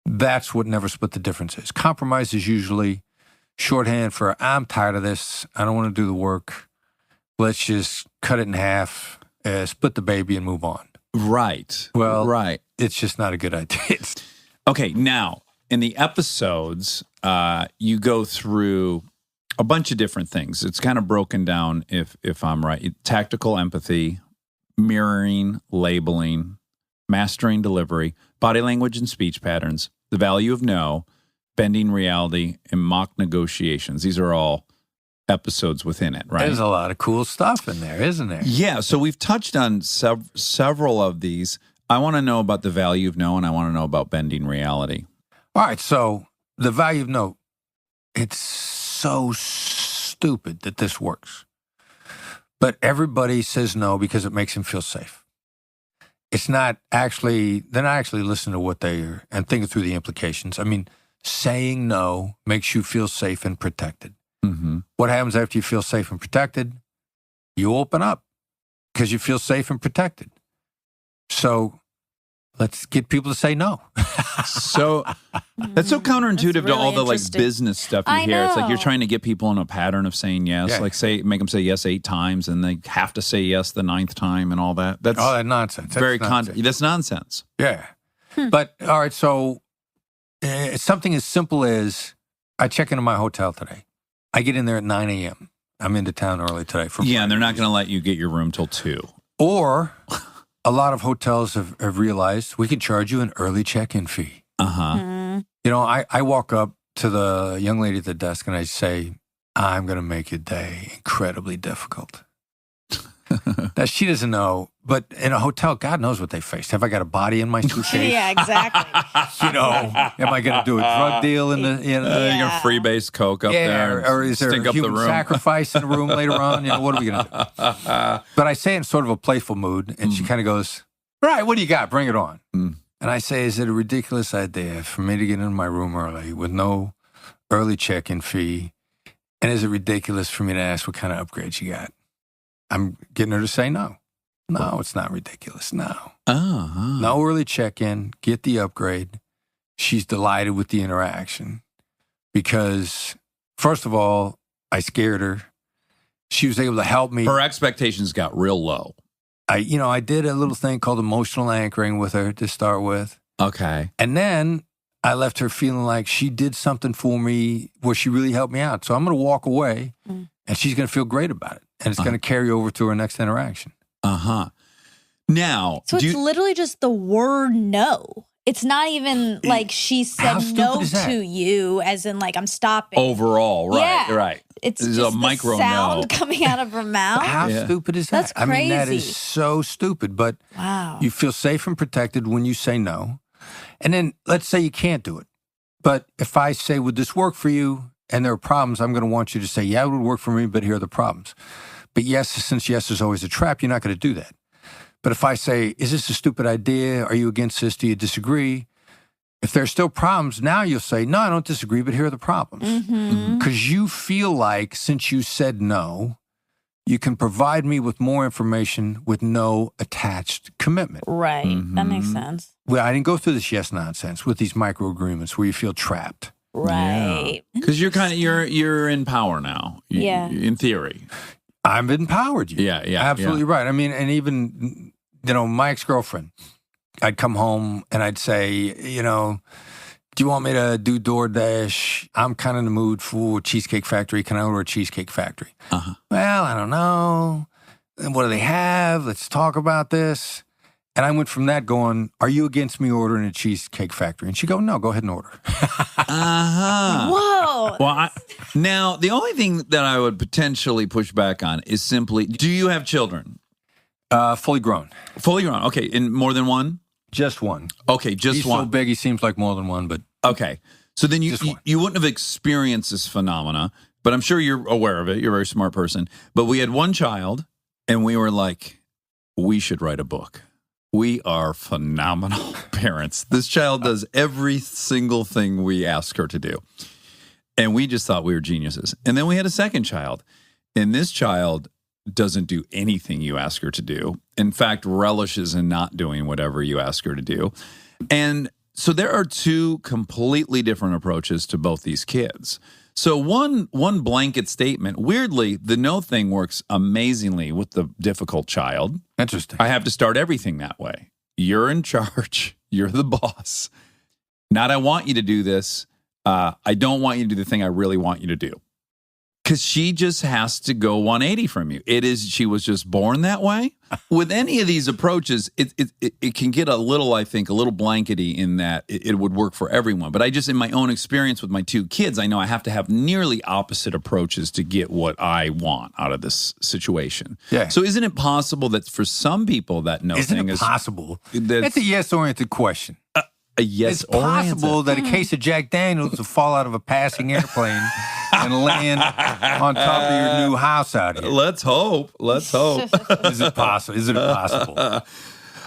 [SPEAKER 4] that's what never split the difference is. Compromise is usually shorthand for, I'm tired of this, I don't want to do the work, let's just cut it in half, split the baby and move on.
[SPEAKER 1] Right.
[SPEAKER 4] Well,
[SPEAKER 1] right.
[SPEAKER 4] It's just not a good idea.
[SPEAKER 1] Okay, now, in the episodes, you go through a bunch of different things. It's kind of broken down, if I'm right. Tactical empathy, mirroring, labeling, mastering delivery, body language and speech patterns, the value of no, bending reality, and mock negotiations. These are all episodes within it, right?
[SPEAKER 4] There's a lot of cool stuff in there, isn't there?
[SPEAKER 1] Yeah, so we've touched on several of these. I want to know about the value of no, and I want to know about bending reality.
[SPEAKER 4] All right, so the value of no, it's so stupid that this works. But everybody says no because it makes them feel safe. It's not actually, they're not actually listening to what they are and thinking through the implications. I mean, saying no makes you feel safe and protected.
[SPEAKER 1] Mm-hmm.
[SPEAKER 4] What happens after you feel safe and protected? You open up because you feel safe and protected. So let's get people to say no.
[SPEAKER 1] So that's so counterintuitive
[SPEAKER 2] That's
[SPEAKER 1] to all
[SPEAKER 2] really
[SPEAKER 1] the like
[SPEAKER 2] interesting.
[SPEAKER 1] business stuff you
[SPEAKER 2] I
[SPEAKER 1] hear. It's like you're
[SPEAKER 2] know.
[SPEAKER 1] trying to get people in a pattern of saying yes.
[SPEAKER 4] Yeah.
[SPEAKER 1] Like make them say yes 8 times, and they have to say yes the 9th time, and all that. That's
[SPEAKER 4] All that nonsense.
[SPEAKER 1] very
[SPEAKER 4] That's nonsense.
[SPEAKER 1] that's nonsense.
[SPEAKER 4] Yeah. But, all right, so something as simple as I check into my hotel today. I get in there at 9 a.m. I'm into town early today.
[SPEAKER 1] Yeah, and they're not going to let you get your room till 2.
[SPEAKER 4] Or a lot of hotels have realized we can charge you an early check-in fee.
[SPEAKER 1] Uh-huh.
[SPEAKER 2] Mm.
[SPEAKER 4] I walk up to the young lady at the desk and I say, I'm going to make your day incredibly difficult. Now, she doesn't know, but in a hotel, God knows what they face. Have I got a body in my suitcase?
[SPEAKER 2] Yeah, exactly.
[SPEAKER 4] Am I going to do a drug deal in the?
[SPEAKER 1] You're going
[SPEAKER 2] Yeah.
[SPEAKER 1] to freebase coke up there, and
[SPEAKER 4] or is there
[SPEAKER 1] stink
[SPEAKER 4] a
[SPEAKER 1] up the
[SPEAKER 4] human
[SPEAKER 1] room.
[SPEAKER 4] sacrifice in the room later on? What are we going to do? But I say it in sort of a playful mood, and she kind of goes, right, what do you got? Bring it on.
[SPEAKER 1] Mm.
[SPEAKER 4] And I say, is it a ridiculous idea for me to get into my room early with no early check-in fee? And is it ridiculous for me to ask what kind of upgrades you got? I'm getting her to say no. No, it's not ridiculous. No.
[SPEAKER 1] Uh-huh.
[SPEAKER 4] No early check-in, get the upgrade. She's delighted with the interaction because, first of all, I scared her. She was able to help me.
[SPEAKER 1] Her expectations got real low.
[SPEAKER 4] I did a little thing called emotional anchoring with her to start with.
[SPEAKER 1] Okay.
[SPEAKER 4] And then I left her feeling like she did something for me where she really helped me out. So I'm going to walk away and she's going to feel great about it. And it's going to carry over to her next interaction.
[SPEAKER 1] Uh-huh. Now,
[SPEAKER 2] So it's literally just the word no. It's not even like she
[SPEAKER 4] How
[SPEAKER 2] said
[SPEAKER 4] stupid
[SPEAKER 2] no
[SPEAKER 4] is that?
[SPEAKER 2] to you, as in like I'm stopping.
[SPEAKER 1] overall, right,
[SPEAKER 2] Yeah.
[SPEAKER 1] right.
[SPEAKER 2] It's
[SPEAKER 1] This is
[SPEAKER 2] just
[SPEAKER 1] a micro
[SPEAKER 2] the sound
[SPEAKER 1] no.
[SPEAKER 2] coming out of her mouth.
[SPEAKER 4] How
[SPEAKER 1] Yeah.
[SPEAKER 4] stupid is that?
[SPEAKER 2] That's
[SPEAKER 4] I mean, that is
[SPEAKER 2] crazy.
[SPEAKER 4] so stupid. But
[SPEAKER 2] Wow.
[SPEAKER 4] you feel safe and protected when you say no. And then let's say you can't do it. But if I say, would this work for you? And there are problems, I'm going to want you to say, yeah, it would work for me, but here are the problems. But yes, since yes is always a trap, you're not going to do that. But if I say, is this a stupid idea? Are you against this? Do you disagree? If there's still problems, now you'll say, no, I don't disagree, but here are the problems.
[SPEAKER 2] Mm-hmm.
[SPEAKER 4] Because you feel like since you said no, you can provide me with more information with no attached commitment.
[SPEAKER 2] Right. That makes
[SPEAKER 1] Mhm.
[SPEAKER 2] sense.
[SPEAKER 4] Well, I didn't go through this yes nonsense with these micro agreements where you feel trapped.
[SPEAKER 2] Right.
[SPEAKER 1] Because you're in power now.
[SPEAKER 2] Yeah.
[SPEAKER 1] In theory.
[SPEAKER 4] I've empowered you.
[SPEAKER 1] Yeah, yeah.
[SPEAKER 4] Absolutely right. I mean, and even, my ex-girlfriend, I'd come home and I'd say, do you want me to do DoorDash? I'm kind of in the mood for Cheesecake Factory. Can I order a Cheesecake Factory?
[SPEAKER 1] Uh-huh.
[SPEAKER 4] Well, I don't know. And what do they have? Let's talk about this. And I went from that going, are you against me ordering a Cheesecake Factory? And she'd go, no, go ahead and order.
[SPEAKER 1] Uh-huh.
[SPEAKER 2] Whoa.
[SPEAKER 1] Well, now, the only thing that I would potentially push back on is simply, do you have children?
[SPEAKER 4] Fully grown.
[SPEAKER 1] Fully grown. Okay. In more than one?
[SPEAKER 4] Just one.
[SPEAKER 1] Okay, just
[SPEAKER 4] He's
[SPEAKER 1] one.
[SPEAKER 4] so big, he seems like more than one, but
[SPEAKER 1] Okay. So then
[SPEAKER 4] Just one.
[SPEAKER 1] you wouldn't have experienced this phenomena, but I'm sure you're aware of it. You're a very smart person. But we had one child, and we were like, we should write a book. We are phenomenal parents. This child does every single thing we ask her to do. And we just thought we were geniuses. And then we had a second child, and this child doesn't do anything you ask her to do. In fact, relishes in not doing whatever you ask her to do. And so there are two completely different approaches to both these kids. So one blanket statement, weirdly, the no thing works amazingly with the difficult child.
[SPEAKER 4] interesting.
[SPEAKER 1] I have to start everything that way. You're in charge. You're the boss. Not I want you to do this. I don't want you to do the thing I really want you to do. Because she just has to go 180 from you. She was just born that way. With any of these approaches, it can get a little, I think, a little blankety in that it would work for everyone. But I just, in my own experience with my two kids, I know I have to have nearly opposite approaches to get what I want out of this situation.
[SPEAKER 4] Yeah.
[SPEAKER 1] So isn't it possible that for some people that no
[SPEAKER 4] Isn't
[SPEAKER 1] thing
[SPEAKER 4] it
[SPEAKER 1] is
[SPEAKER 4] possible?
[SPEAKER 1] that's
[SPEAKER 4] It's a yes-oriented question.
[SPEAKER 1] a yes
[SPEAKER 4] It's possible
[SPEAKER 1] or
[SPEAKER 4] that a case of Jack Daniels will fall out of a passing airplane and land on top of your new house out here.
[SPEAKER 1] Let's hope. Let's hope.
[SPEAKER 4] Is it possible? Is it possible?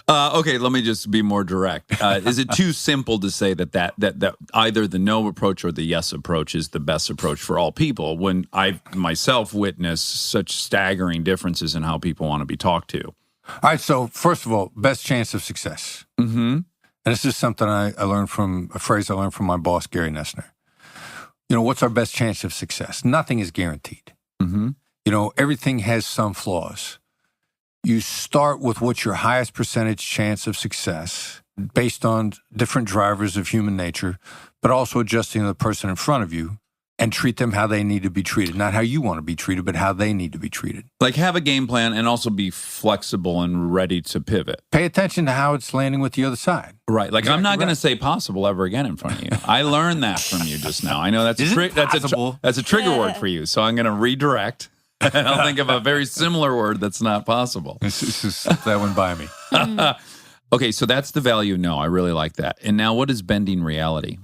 [SPEAKER 1] Okay, let me just be more direct. Is it too simple to say that either the no approach or the yes approach is the best approach for all people when I myself witness such staggering differences in how people want to be talked to?
[SPEAKER 4] All right, so first of all, best chance of success.
[SPEAKER 1] Mm-hmm.
[SPEAKER 4] And this is something I learned from, a phrase I learned from my boss, Gary Nessner. You know, what's our best chance of success? Nothing is guaranteed.
[SPEAKER 1] Mm-hmm.
[SPEAKER 4] You know, everything has some flaws. You start with what's your highest percentage chance of success based on different drivers of human nature, but also adjusting to the person in front of you and treat them how they need to be treated. Not how you want to be treated, but how they need to be treated.
[SPEAKER 1] Like have a game plan and also be flexible and ready to pivot.
[SPEAKER 4] Pay attention to how it's landing with the other side.
[SPEAKER 1] Right. Like I'm not
[SPEAKER 4] Exactly
[SPEAKER 1] going to
[SPEAKER 4] right.
[SPEAKER 1] say possible ever again in front of you. I learned that from you just now. I know that's
[SPEAKER 4] Is it possible?
[SPEAKER 1] that's a trigger word for you. So I'm going to redirect. And I'll think of a very similar word that's not possible.
[SPEAKER 4] That went by me.
[SPEAKER 1] Okay, so that's the value of no. I really like that. And now what is bending reality?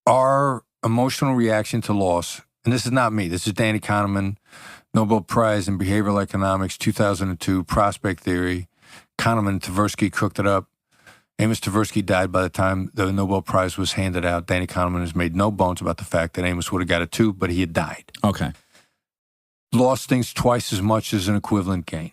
[SPEAKER 4] Our emotional reaction to loss, and this is not me, this is Danny Kahneman, Nobel Prize in Behavioral Economics, 2002, Prospect Theory. Kahneman and Tversky cooked it up. Amos Tversky died by the time the Nobel Prize was handed out. Danny Kahneman has made no bones about the fact that Amos would have got it too, but he had died.
[SPEAKER 1] Okay.
[SPEAKER 4] Loss stings twice as much as an equivalent gain.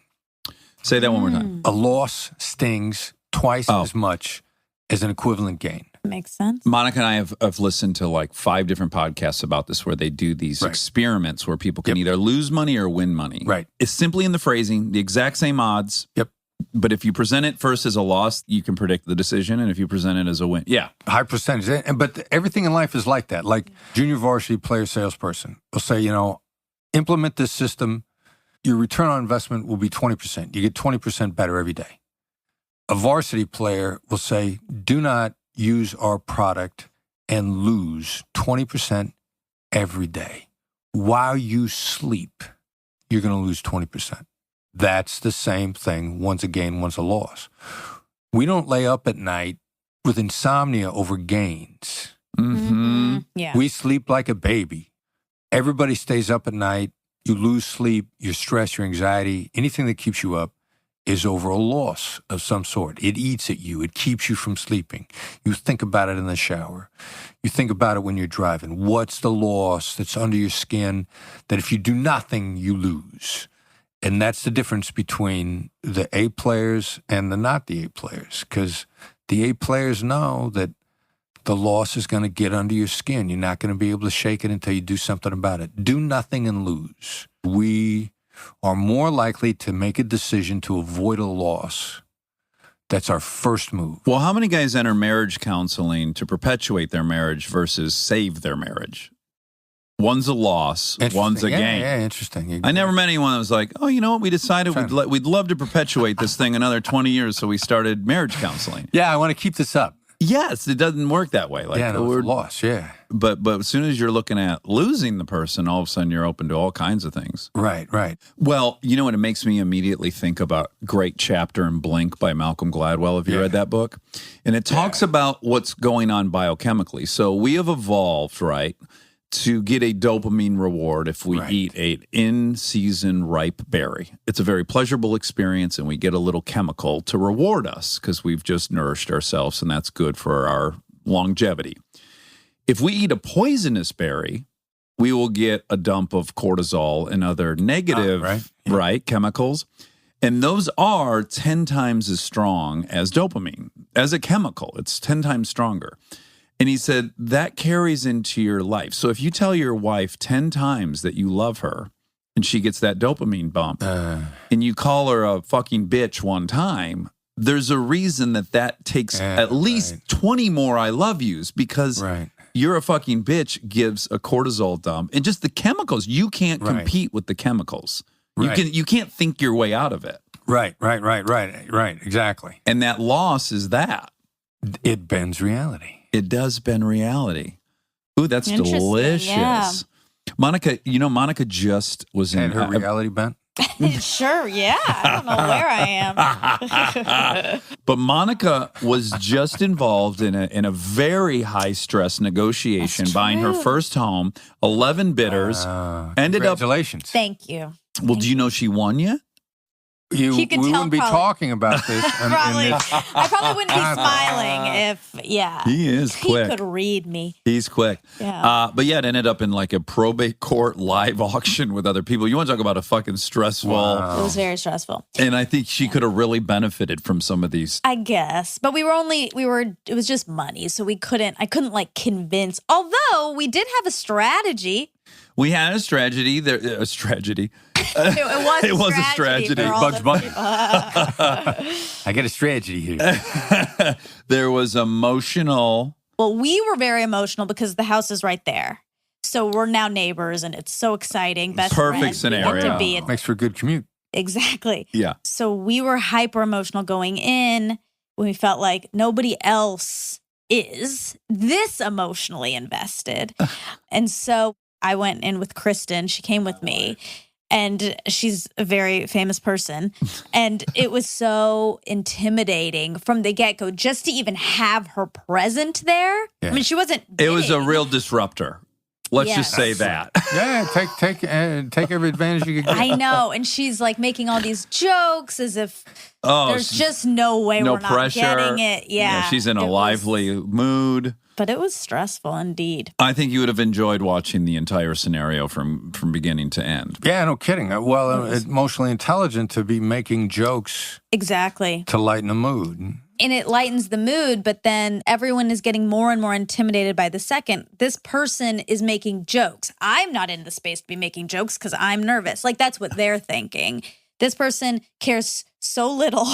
[SPEAKER 1] Say that one more time.
[SPEAKER 4] A loss stings twice
[SPEAKER 1] Oh.
[SPEAKER 4] as much as an equivalent gain.
[SPEAKER 2] Makes sense.
[SPEAKER 1] Monica and I have listened to like 5 different podcasts about this where they do these
[SPEAKER 4] Right.
[SPEAKER 1] experiments where people can
[SPEAKER 4] Yep.
[SPEAKER 1] either lose money or win money.
[SPEAKER 4] Right.
[SPEAKER 1] It's simply in the phrasing, the exact same odds.
[SPEAKER 4] Yep.
[SPEAKER 1] But if you present it first as a loss, you can predict the decision. And if you present it as a win, yeah.
[SPEAKER 4] High percentage. But everything in life is like that. Like junior varsity player salesperson will say, you know, implement this system. Your return on investment will be 20%. You get 20% better every day. A varsity player will say, do not use our product and lose 20% every day. While you sleep, you're going to lose 20%. That's the same thing. One's a gain, one's a loss. We don't lay up at night with insomnia over gains.
[SPEAKER 1] Mm-hmm.
[SPEAKER 2] Yeah.
[SPEAKER 4] We sleep like a baby. Everybody stays up at night. You lose sleep, your stress, your anxiety, anything that keeps you up is over a loss of some sort. It eats at you. It keeps you from sleeping. You think about it in the shower. You think about it when you're driving. What's the loss that's under your skin that if you do nothing, you lose? And that's the difference between the A players and the not the A players, because the A players know that the loss is going to get under your skin. You're not going to be able to shake it until you do something about it. Do nothing and lose. We are more likely to make a decision to avoid a loss. That's our first move.
[SPEAKER 1] Well, how many guys enter marriage counseling to perpetuate their marriage versus save their marriage? One's a loss, one's a gain.
[SPEAKER 4] Yeah, interesting.
[SPEAKER 1] I never met anyone that was like, oh, you know what? We decided we'd love to perpetuate this thing another 20 years, so we started marriage counseling.
[SPEAKER 4] Yeah, I want to keep this up.
[SPEAKER 1] Yes, it doesn't work that way. Like,
[SPEAKER 4] yeah, no, it's a loss, yeah.
[SPEAKER 1] But as soon as you're looking at losing the person, all of a sudden you're open to all kinds of things.
[SPEAKER 4] Right.
[SPEAKER 1] Well, you know what? It makes me immediately think about great chapter in Blink by Malcolm Gladwell. Have you read that book? And it talks about what's going on biochemically. So we have evolved, right, to get a dopamine reward if we eat an in-season ripe berry. It's a very pleasurable experience, and we get a little chemical to reward us because we've just nourished ourselves, and that's good for our longevity. If we eat a poisonous berry, we will get a dump of cortisol and other negative chemicals, and those are 10 times as strong as dopamine. As a chemical, it's 10 times stronger. And he said that carries into your life. So if you tell your wife 10 times that you love her and she gets that dopamine bump and you call her a fucking bitch one time, there's a reason that takes at least 20 more I love yous because you're a fucking bitch gives a cortisol dump. And just the chemicals, you can't compete with the chemicals. You can't think your way out of it.
[SPEAKER 4] Right, exactly.
[SPEAKER 1] And that loss is that.
[SPEAKER 4] It bends reality.
[SPEAKER 1] It does bend reality. Ooh, that's delicious.
[SPEAKER 2] Yeah.
[SPEAKER 1] Monica just was in
[SPEAKER 4] her reality bent.
[SPEAKER 2] Sure, yeah. I don't know where I am.
[SPEAKER 1] But Monica was just involved in a very high stress negotiation, buying her first home. 11 bidders. Ended up.
[SPEAKER 4] Congratulations.
[SPEAKER 2] Thank you.
[SPEAKER 1] Well, do you know she won yet?
[SPEAKER 4] We wouldn't be talking about this.
[SPEAKER 2] I probably wouldn't be smiling if,
[SPEAKER 1] He is quick.
[SPEAKER 2] He could read me.
[SPEAKER 1] He's quick.
[SPEAKER 2] Yeah.
[SPEAKER 1] But it ended up in like a probate court live auction with other people. You want to talk about a fucking stressful.
[SPEAKER 2] It was very stressful.
[SPEAKER 1] And I think she could have really benefited from some of these.
[SPEAKER 2] I guess. But it was just money. So I couldn't like convince, although we did have a strategy.
[SPEAKER 1] We had a strategy. It was a strategy.
[SPEAKER 4] Bugs Bunny. I get a strategy here.
[SPEAKER 1] There was emotional.
[SPEAKER 2] Well, we were very emotional because the house is right there. So we're now neighbors, and it's so exciting. Best
[SPEAKER 1] Perfect
[SPEAKER 2] friends.
[SPEAKER 1] scenario.
[SPEAKER 2] We get to be
[SPEAKER 4] Makes for a good commute.
[SPEAKER 2] Exactly.
[SPEAKER 1] Yeah.
[SPEAKER 2] So we were hyper emotional going in when we felt like nobody else is this emotionally invested. And so I went in with Kristen. She came with me. And she's a very famous person. And it was so intimidating from the get-go just to even have her present there. Yeah. I mean, she wasn't bidding.
[SPEAKER 1] It was a real disruptor. Let's just say that.
[SPEAKER 4] Yeah, take every advantage you can get.
[SPEAKER 2] I know. And she's like making all these jokes as if there's just no way we're
[SPEAKER 1] pressure.
[SPEAKER 2] not getting it. Yeah.
[SPEAKER 1] She's in a lively mood.
[SPEAKER 2] But it was stressful indeed.
[SPEAKER 1] I think you would have enjoyed watching the entire scenario from beginning to end.
[SPEAKER 4] Yeah, no kidding. Well, emotionally intelligent to be making jokes.
[SPEAKER 2] Exactly.
[SPEAKER 4] To lighten the mood.
[SPEAKER 2] And it lightens the mood, but then everyone is getting more and more intimidated by the second. This person is making jokes. I'm not in the space to be making jokes because I'm nervous. Like, that's what they're thinking. This person cares so little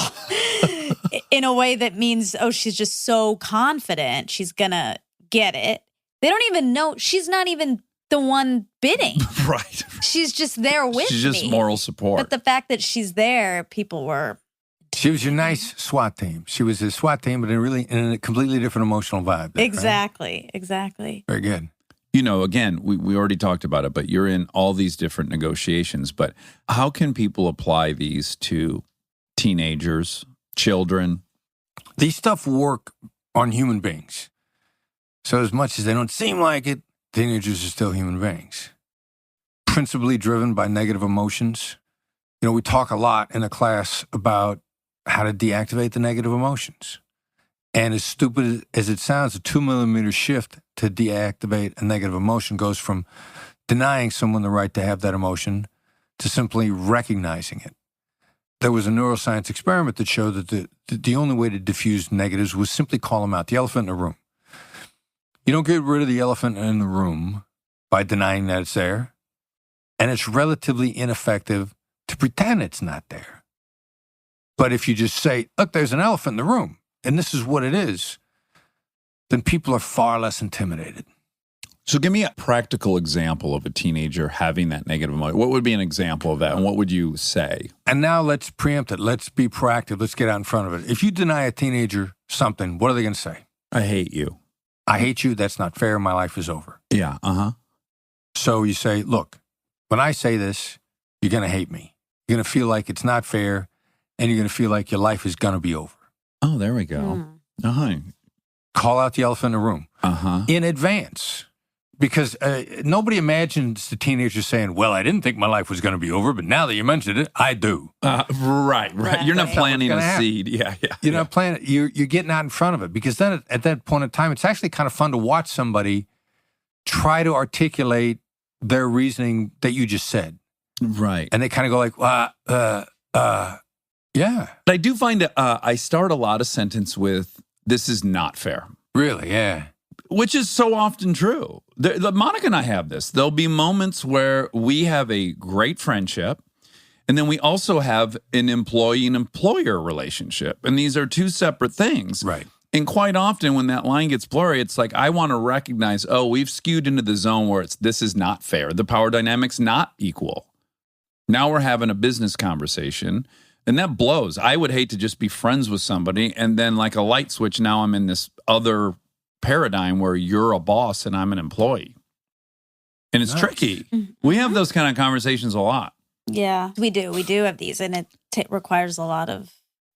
[SPEAKER 2] in a way that means, she's just so confident she's going to get it. They don't even know. She's not even the one bidding.
[SPEAKER 1] Right.
[SPEAKER 2] She's just there with me.
[SPEAKER 1] She's just moral support.
[SPEAKER 2] But the fact that she's there, people were...
[SPEAKER 4] She was your nice SWAT team. She was a SWAT team, but in a completely different emotional vibe.
[SPEAKER 2] Exactly. Very
[SPEAKER 4] good.
[SPEAKER 1] Again, we already talked about it, but you're in all these different negotiations. But how can people apply these to teenagers, children?
[SPEAKER 4] These stuff work on human beings. So as much as they don't seem like it, teenagers are still human beings. Principally driven by negative emotions. We talk a lot in a class about how to deactivate the negative emotions. And as stupid as it sounds, a 2-millimeter shift to deactivate a negative emotion goes from denying someone the right to have that emotion to simply recognizing it. There was a neuroscience experiment that showed that the only way to diffuse negatives was simply call them out, the elephant in the room. You don't get rid of the elephant in the room by denying that it's there, and it's relatively ineffective to pretend it's not there. But if you just say, look, there's an elephant in the room, and this is what it is, then people are far less intimidated.
[SPEAKER 1] So give me a practical example of a teenager having that negative emotion. What would be an example of that, and what would you say?
[SPEAKER 4] And now let's preempt it. Let's be proactive. Let's get out in front of it. If you deny a teenager something, what are they going to say?
[SPEAKER 1] I hate you.
[SPEAKER 4] I hate you. That's not fair. My life is over.
[SPEAKER 1] Yeah.
[SPEAKER 4] So you say, look, when I say this, you're going to hate me. You're going to feel like it's not fair, and you're going to feel like your life is going to be over.
[SPEAKER 1] Oh, there we go.
[SPEAKER 4] Call out the elephant in the room in advance. Because nobody imagines the teenager saying, well, I didn't think my life was going to be over, but now that you mentioned it, I do.
[SPEAKER 1] Right. You're not planting a seed. Yeah.
[SPEAKER 4] You're not planting. You're getting out in front of it. Because then at that point in time, it's actually kind of fun to watch somebody try to articulate their reasoning that you just said.
[SPEAKER 1] Right.
[SPEAKER 4] And they kind of go like, yeah.
[SPEAKER 1] But I do find that I start a lot of sentence with, this is not fair.
[SPEAKER 4] Really, yeah.
[SPEAKER 1] Which is so often true. Monica and I have this. There'll be moments where we have a great friendship, and then we also have an employee and employer relationship. And these are two separate things.
[SPEAKER 4] Right.
[SPEAKER 1] And quite often when that line gets blurry, it's like, I want to recognize, we've skewed into the zone where this is not fair. The power dynamic's not equal. Now we're having a business conversation, and that blows. I would hate to just be friends with somebody, and then like a light switch, now I'm in this other paradigm where you're a boss and I'm an employee. And it's tricky. We have those kind of conversations a lot.
[SPEAKER 2] Yeah, we do. We do have these, and it requires a lot of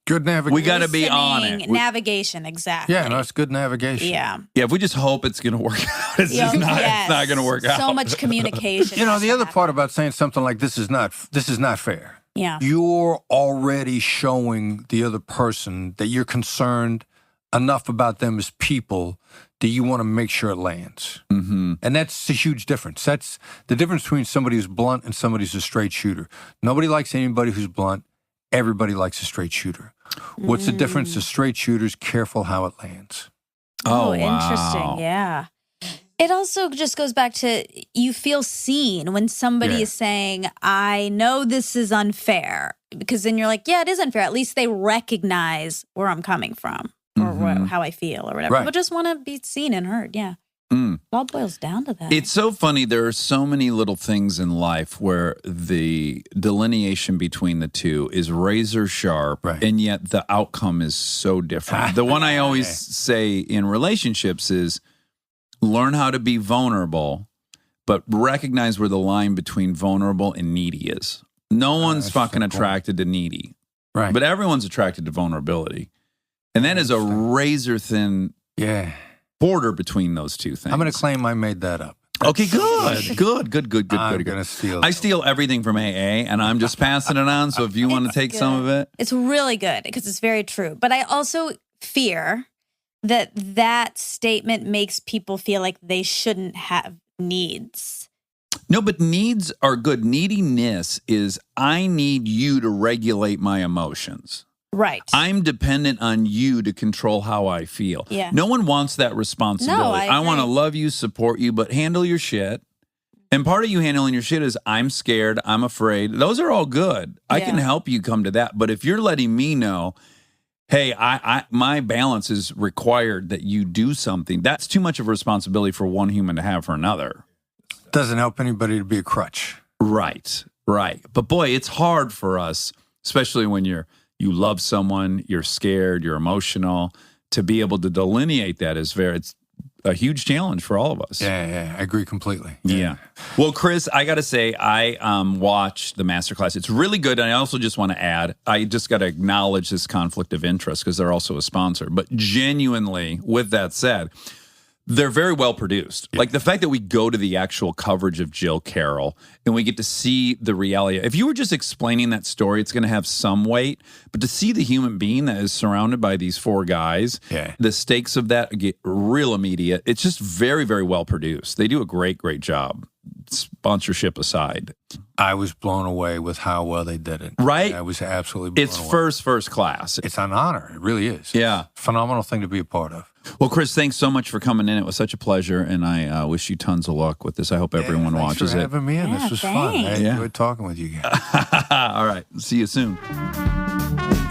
[SPEAKER 4] good navigation.
[SPEAKER 1] We got to be on it.
[SPEAKER 2] Navigation, exactly.
[SPEAKER 4] Yeah, no, it's good navigation.
[SPEAKER 2] Yeah.
[SPEAKER 1] Yeah, if we just hope it's going to work out, it's just not.
[SPEAKER 2] Yes.
[SPEAKER 1] It's not going to work out.
[SPEAKER 2] So much communication.
[SPEAKER 4] You know, the other part about saying something like this is not fair.
[SPEAKER 2] Yeah.
[SPEAKER 4] You're already showing the other person that you're concerned enough about them as people that you want to make sure it lands.
[SPEAKER 1] Mm-hmm.
[SPEAKER 4] And that's a huge difference. That's the difference between somebody who's blunt and somebody who's a straight shooter. Nobody likes anybody who's blunt. Everybody likes a straight shooter. What's the difference? The straight shooter's careful how it lands.
[SPEAKER 1] Oh, wow.
[SPEAKER 2] Interesting. Yeah. It also just goes back to you feel seen when somebody is saying, I know this is unfair, because then you're like, yeah, it is unfair. At least they recognize where I'm coming from or how I feel or whatever.
[SPEAKER 4] Right.
[SPEAKER 2] But just want to be seen and heard. Yeah. It all boils down to that.
[SPEAKER 1] It's so funny. There are so many little things in life where the delineation between the two is razor sharp, and yet the outcome is so different. The one I always say in relationships is learn how to be vulnerable, but recognize where the line between vulnerable and needy is. No one's fucking attracted to needy,
[SPEAKER 4] right?
[SPEAKER 1] But everyone's attracted to vulnerability. And that is a razor thin border between those two things.
[SPEAKER 4] I'm going to claim I made that up.
[SPEAKER 1] Okay, good.
[SPEAKER 4] I'm going to steal.
[SPEAKER 1] I steal everything from AA, and I'm just passing it on. So if you want to take some of it.
[SPEAKER 2] It's really good because it's very true. But I also fear that statement makes people feel like they shouldn't have needs.
[SPEAKER 1] No, but needs are good. Neediness is I need you to regulate my emotions.
[SPEAKER 2] Right.
[SPEAKER 1] I'm dependent on you to control how I feel.
[SPEAKER 2] Yeah.
[SPEAKER 1] No one wants that responsibility.
[SPEAKER 2] No, I
[SPEAKER 1] want to
[SPEAKER 2] agree.
[SPEAKER 1] love you, support you, but handle your shit. And part of you handling your shit is I'm scared, I'm afraid. Those are all good. I can help you come to that. But if you're letting me know, hey, my balance is required that you do something, that's too much of a responsibility for one human to have for another.
[SPEAKER 4] Doesn't help anybody to be a crutch.
[SPEAKER 1] Right. But boy, it's hard for us, especially when you love someone, you're scared, you're emotional, to be able to delineate that it's a huge challenge for all of us.
[SPEAKER 4] Yeah, I agree completely.
[SPEAKER 1] Yeah. Well, Chris, I got to say, I watched the masterclass. It's really good. And I also just want to add, I just got to acknowledge this conflict of interest because they're also a sponsor. But genuinely, with that said, they're very well produced. Yeah. Like the fact that we go to the actual coverage of Jill Carroll and we get to see the reality. If you were just explaining that story, it's going to have some weight. But to see the human being that is surrounded by these four guys, the stakes of that get real immediate. It's just very, very well produced. They do a great, great job. Sponsorship aside.
[SPEAKER 4] I was blown away with how well they did it.
[SPEAKER 1] Right?
[SPEAKER 4] I was absolutely blown away.
[SPEAKER 1] It's first class.
[SPEAKER 4] It's an honor. It really is.
[SPEAKER 1] Yeah.
[SPEAKER 4] Phenomenal thing to be a part of.
[SPEAKER 1] Well, Chris, thanks so much for coming in. It was such a pleasure, and I wish you tons of luck with this. I hope everyone watches
[SPEAKER 4] for
[SPEAKER 1] it.
[SPEAKER 4] Having me in. This was fun. I enjoyed talking with you guys.
[SPEAKER 1] All right. See you soon.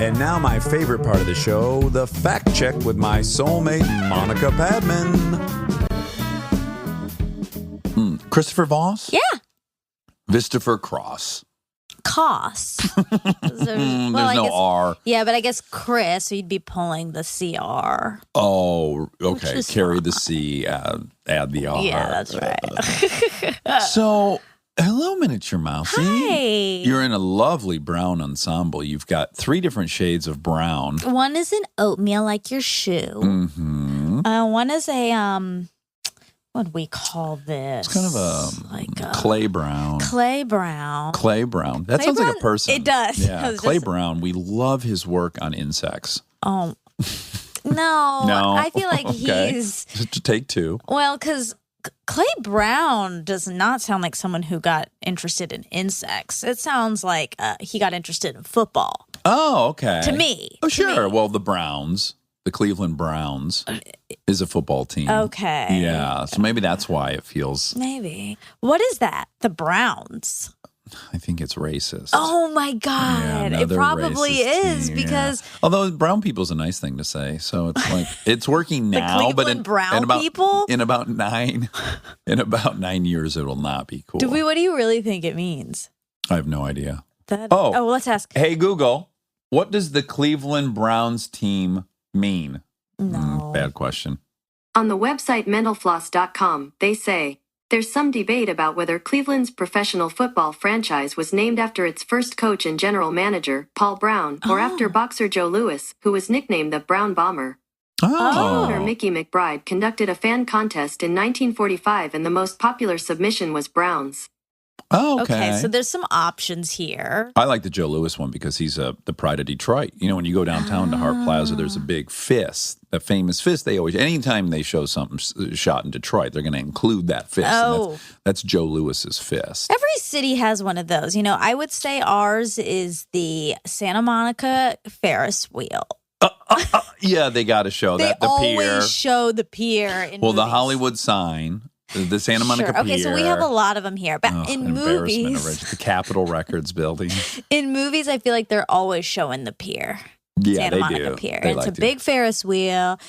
[SPEAKER 6] And now my favorite part of the show, the fact check with my soulmate, Monica Padman.
[SPEAKER 1] Christopher Voss?
[SPEAKER 2] Yeah.
[SPEAKER 1] Christopher Cross.
[SPEAKER 2] Costs. There's
[SPEAKER 1] There's no R.
[SPEAKER 2] Yeah, but I guess Chris, so you'd be pulling the CR.
[SPEAKER 1] Oh, okay.
[SPEAKER 2] is
[SPEAKER 1] Carry the C, add the R.
[SPEAKER 2] Yeah, that's right.
[SPEAKER 1] So, hello, Miniature Mousy.
[SPEAKER 2] Hi.
[SPEAKER 1] You're in a lovely brown ensemble. You've got 3 different shades of brown.
[SPEAKER 2] One is an oatmeal like your shoe.
[SPEAKER 1] Mm-hmm.
[SPEAKER 2] One is a what do we call this?
[SPEAKER 1] It's kind of a clay brown.
[SPEAKER 2] Clay brown.
[SPEAKER 1] Clay brown. That
[SPEAKER 2] Clay
[SPEAKER 1] sounds like
[SPEAKER 2] brown?
[SPEAKER 1] a person.
[SPEAKER 2] It does.
[SPEAKER 1] Yeah,
[SPEAKER 2] I was
[SPEAKER 1] Clay
[SPEAKER 2] just-
[SPEAKER 1] Brown. We love his work on insects.
[SPEAKER 2] Oh. No.
[SPEAKER 1] No.
[SPEAKER 2] I feel like
[SPEAKER 1] Okay.
[SPEAKER 2] he's
[SPEAKER 1] Take 2.
[SPEAKER 2] well, because Clay Brown does not sound like someone who got interested in insects. It sounds like he got interested in football.
[SPEAKER 1] Oh, okay.
[SPEAKER 2] To me.
[SPEAKER 1] Oh,
[SPEAKER 2] To
[SPEAKER 1] sure.
[SPEAKER 2] me.
[SPEAKER 1] Well, the Browns, the Cleveland Browns, is a football team.
[SPEAKER 2] Okay.
[SPEAKER 1] Yeah. So maybe that's why it feels,
[SPEAKER 2] Maybe. What is that? The Browns.
[SPEAKER 1] I think it's racist.
[SPEAKER 2] Oh my God.
[SPEAKER 1] Yeah,
[SPEAKER 2] it
[SPEAKER 1] another
[SPEAKER 2] probably
[SPEAKER 1] racist
[SPEAKER 2] is
[SPEAKER 1] team,
[SPEAKER 2] because
[SPEAKER 1] yeah. Although brown people's a nice thing to say, so it's like it's working now. but
[SPEAKER 2] Cleveland brown people?
[SPEAKER 1] in about 9 years, it will not be cool.
[SPEAKER 2] what do you really think it means?
[SPEAKER 1] I have no idea.
[SPEAKER 2] Well, let's ask.
[SPEAKER 1] Hey Google, what does the Cleveland Browns team mean?
[SPEAKER 2] No.
[SPEAKER 1] Bad question.
[SPEAKER 7] On the website mentalfloss.com, they say, there's some debate about whether Cleveland's professional football franchise was named after its first coach and general manager, Paul Brown, or after boxer Joe Louis, who was nicknamed the Brown Bomber. Owner Mickey McBride conducted a fan contest in 1945, and the most popular submission was Browns.
[SPEAKER 1] Oh,
[SPEAKER 2] Okay, so there's some options here.
[SPEAKER 1] I like the Joe Louis one because he's the pride of Detroit. You know, when you go downtown to Hart Plaza, there's a big fist, that famous fist. They always, anytime they show something shot in Detroit, they're going to include that fist.
[SPEAKER 2] Oh.
[SPEAKER 1] And that's Joe Louis's fist.
[SPEAKER 2] Every city has one of those. You know, I would say ours is the Santa Monica Ferris wheel.
[SPEAKER 1] Yeah, they got to show that. The
[SPEAKER 2] always
[SPEAKER 1] pier.
[SPEAKER 2] show the pier in
[SPEAKER 1] Well, the
[SPEAKER 2] movies.
[SPEAKER 1] Hollywood sign, the Santa Monica
[SPEAKER 2] Sure.
[SPEAKER 1] Pier.
[SPEAKER 2] Okay, so we have a lot of them here. But in
[SPEAKER 1] embarrassment of
[SPEAKER 2] movies,
[SPEAKER 1] riches. The Capitol Records building.
[SPEAKER 2] in movies, I feel like they're always showing the pier.
[SPEAKER 1] Yeah,
[SPEAKER 2] Santa
[SPEAKER 1] they
[SPEAKER 2] Monica
[SPEAKER 1] do.
[SPEAKER 2] Pier.
[SPEAKER 1] They
[SPEAKER 2] It's
[SPEAKER 1] like
[SPEAKER 2] a
[SPEAKER 1] to.
[SPEAKER 2] big Ferris wheel.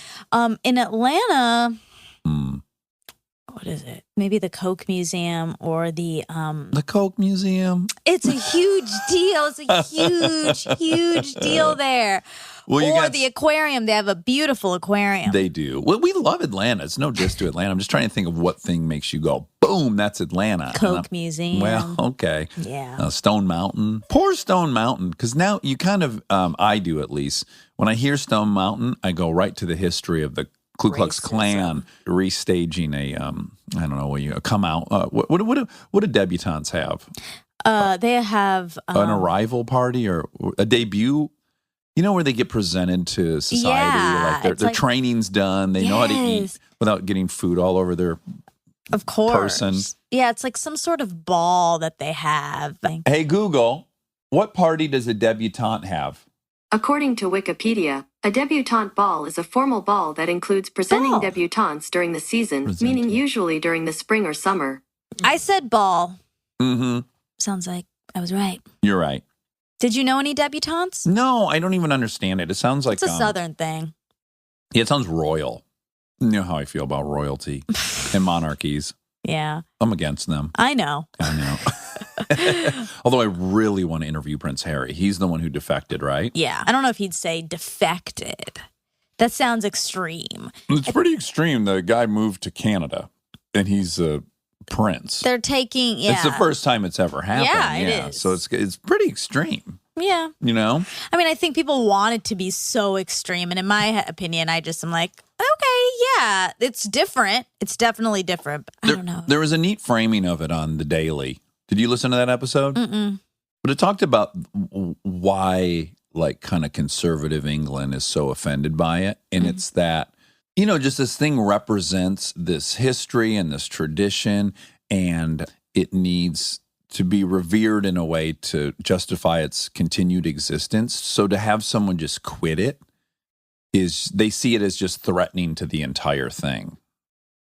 [SPEAKER 2] In Atlanta, what is it? Maybe the Coke Museum or the
[SPEAKER 1] The Coke Museum.
[SPEAKER 2] It's a huge deal. It's a huge, huge deal there.
[SPEAKER 1] Well, you
[SPEAKER 2] or
[SPEAKER 1] got-
[SPEAKER 2] the aquarium. They have a beautiful aquarium.
[SPEAKER 1] They do. Well, we love Atlanta. It's no diss to Atlanta. I'm just trying to think of what thing makes you go, boom, that's Atlanta.
[SPEAKER 2] Coke Museum.
[SPEAKER 1] Well, okay.
[SPEAKER 2] Yeah.
[SPEAKER 1] Stone Mountain. Poor Stone Mountain, because now you kind of, I do at least, when I hear Stone Mountain, I go right to the history of the Ku Klux
[SPEAKER 2] Racism.
[SPEAKER 1] Klan restaging a, I don't know, what you come out. What do debutantes have?
[SPEAKER 2] They have
[SPEAKER 1] An arrival party or a debut? You know, where they get presented to society,
[SPEAKER 2] Yeah,
[SPEAKER 1] like
[SPEAKER 2] it's
[SPEAKER 1] their
[SPEAKER 2] like-
[SPEAKER 1] training's done, they know how to eat
[SPEAKER 2] Yes.
[SPEAKER 1] without getting food all over their.
[SPEAKER 2] of course.
[SPEAKER 1] person.
[SPEAKER 2] Yeah, it's like some sort of ball that they have.
[SPEAKER 1] Hey Google, what party does a debutante have?
[SPEAKER 7] According to Wikipedia, a debutante ball is a formal ball that includes presenting
[SPEAKER 2] Ball.
[SPEAKER 7] debutantes during the season,
[SPEAKER 1] Presenting.
[SPEAKER 7] meaning usually during the spring or summer.
[SPEAKER 2] I said ball.
[SPEAKER 1] Mm-hmm.
[SPEAKER 2] Sounds like I was right.
[SPEAKER 1] You're right.
[SPEAKER 2] Did you know any debutantes?
[SPEAKER 1] No, I don't even understand it. It sounds like
[SPEAKER 2] It's a Southern thing.
[SPEAKER 1] Yeah, it sounds royal. You know how I feel about royalty and monarchies.
[SPEAKER 2] Yeah,
[SPEAKER 1] I'm against them.
[SPEAKER 2] I know.
[SPEAKER 1] I know. Although I really want to interview Prince Harry. He's the one who defected, right?
[SPEAKER 2] Yeah, I don't know if he'd say defected. That sounds extreme.
[SPEAKER 1] It's pretty extreme. The guy moved to Canada, and he's a prince.
[SPEAKER 2] They're taking, yeah.
[SPEAKER 1] It's the first time it's ever happened.
[SPEAKER 2] Yeah, it is.
[SPEAKER 1] So it's pretty extreme,
[SPEAKER 2] Yeah.
[SPEAKER 1] you know?
[SPEAKER 2] I mean, I think people want it to be so extreme. And in my opinion, I just am like, okay, yeah, it's different. It's definitely different. But I don't know.
[SPEAKER 1] There was a neat framing of it on The Daily. Did you listen to that episode?
[SPEAKER 2] Mm-mm.
[SPEAKER 1] But it talked about why, like, kind of conservative England is so offended by it. And it's that, you know, just this thing represents this history and this tradition, and it needs to be revered in a way to justify its continued existence. So to have someone just quit it is, they see it as just threatening to the entire thing,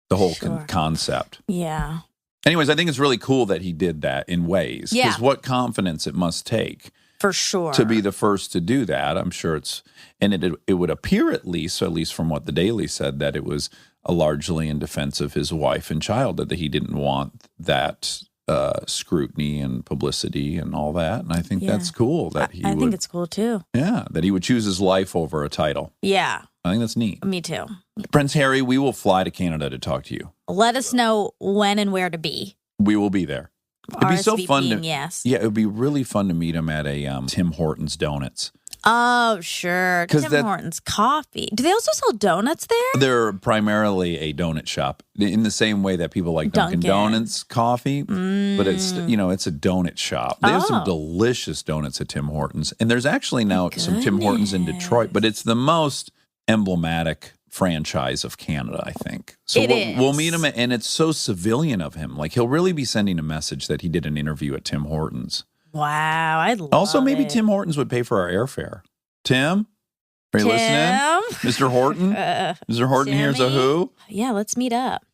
[SPEAKER 1] the whole
[SPEAKER 2] Sure.
[SPEAKER 1] concept.
[SPEAKER 2] Yeah.
[SPEAKER 1] Anyways, I think it's really cool that he did that in ways.
[SPEAKER 2] Yeah.
[SPEAKER 1] Because what confidence it must take
[SPEAKER 2] For sure.
[SPEAKER 1] to be the first to do that. I'm sure it's, and it would appear at least from what the Daily said, that it was largely in defense of his wife and child, that he didn't want that scrutiny and publicity and all that. And I think
[SPEAKER 2] Yeah.
[SPEAKER 1] that's cool that he
[SPEAKER 2] I
[SPEAKER 1] would.
[SPEAKER 2] think it's cool too.
[SPEAKER 1] Yeah, that he would choose his life over a title.
[SPEAKER 2] Yeah,
[SPEAKER 1] I think that's neat.
[SPEAKER 2] me too.
[SPEAKER 1] Prince Harry, we will fly to Canada to talk to you.
[SPEAKER 2] Let us know when and where to be.
[SPEAKER 1] We will be there. It'd be so fun to.
[SPEAKER 2] RSVPing, yes.
[SPEAKER 1] Yeah, it would be really fun to meet him at a Tim Hortons Donuts.
[SPEAKER 2] Oh, sure.
[SPEAKER 1] 'Cause
[SPEAKER 2] Tim
[SPEAKER 1] that-
[SPEAKER 2] Hortons coffee. Do they also sell donuts there?
[SPEAKER 1] They're primarily a donut shop in the same way that people like Dunkin'
[SPEAKER 2] Dunkin'.
[SPEAKER 1] Donuts coffee, but it's it's a donut shop. They have some
[SPEAKER 2] Oh.
[SPEAKER 1] delicious donuts at Tim Hortons, and there's actually now some Tim Hortons in Detroit, but it's the most emblematic franchise of Canada, I think. So we'll meet him, and it's so civilian of him. Like he'll really be sending a message that he did an interview at Tim Hortons.
[SPEAKER 2] Wow, I love
[SPEAKER 1] Also, maybe
[SPEAKER 2] it.
[SPEAKER 1] Tim Hortons would pay for our airfare. Tim, are you listening? Mr. Horton? Mr. Horton here's a
[SPEAKER 2] Timmy?
[SPEAKER 1] who?
[SPEAKER 2] Yeah, let's meet up.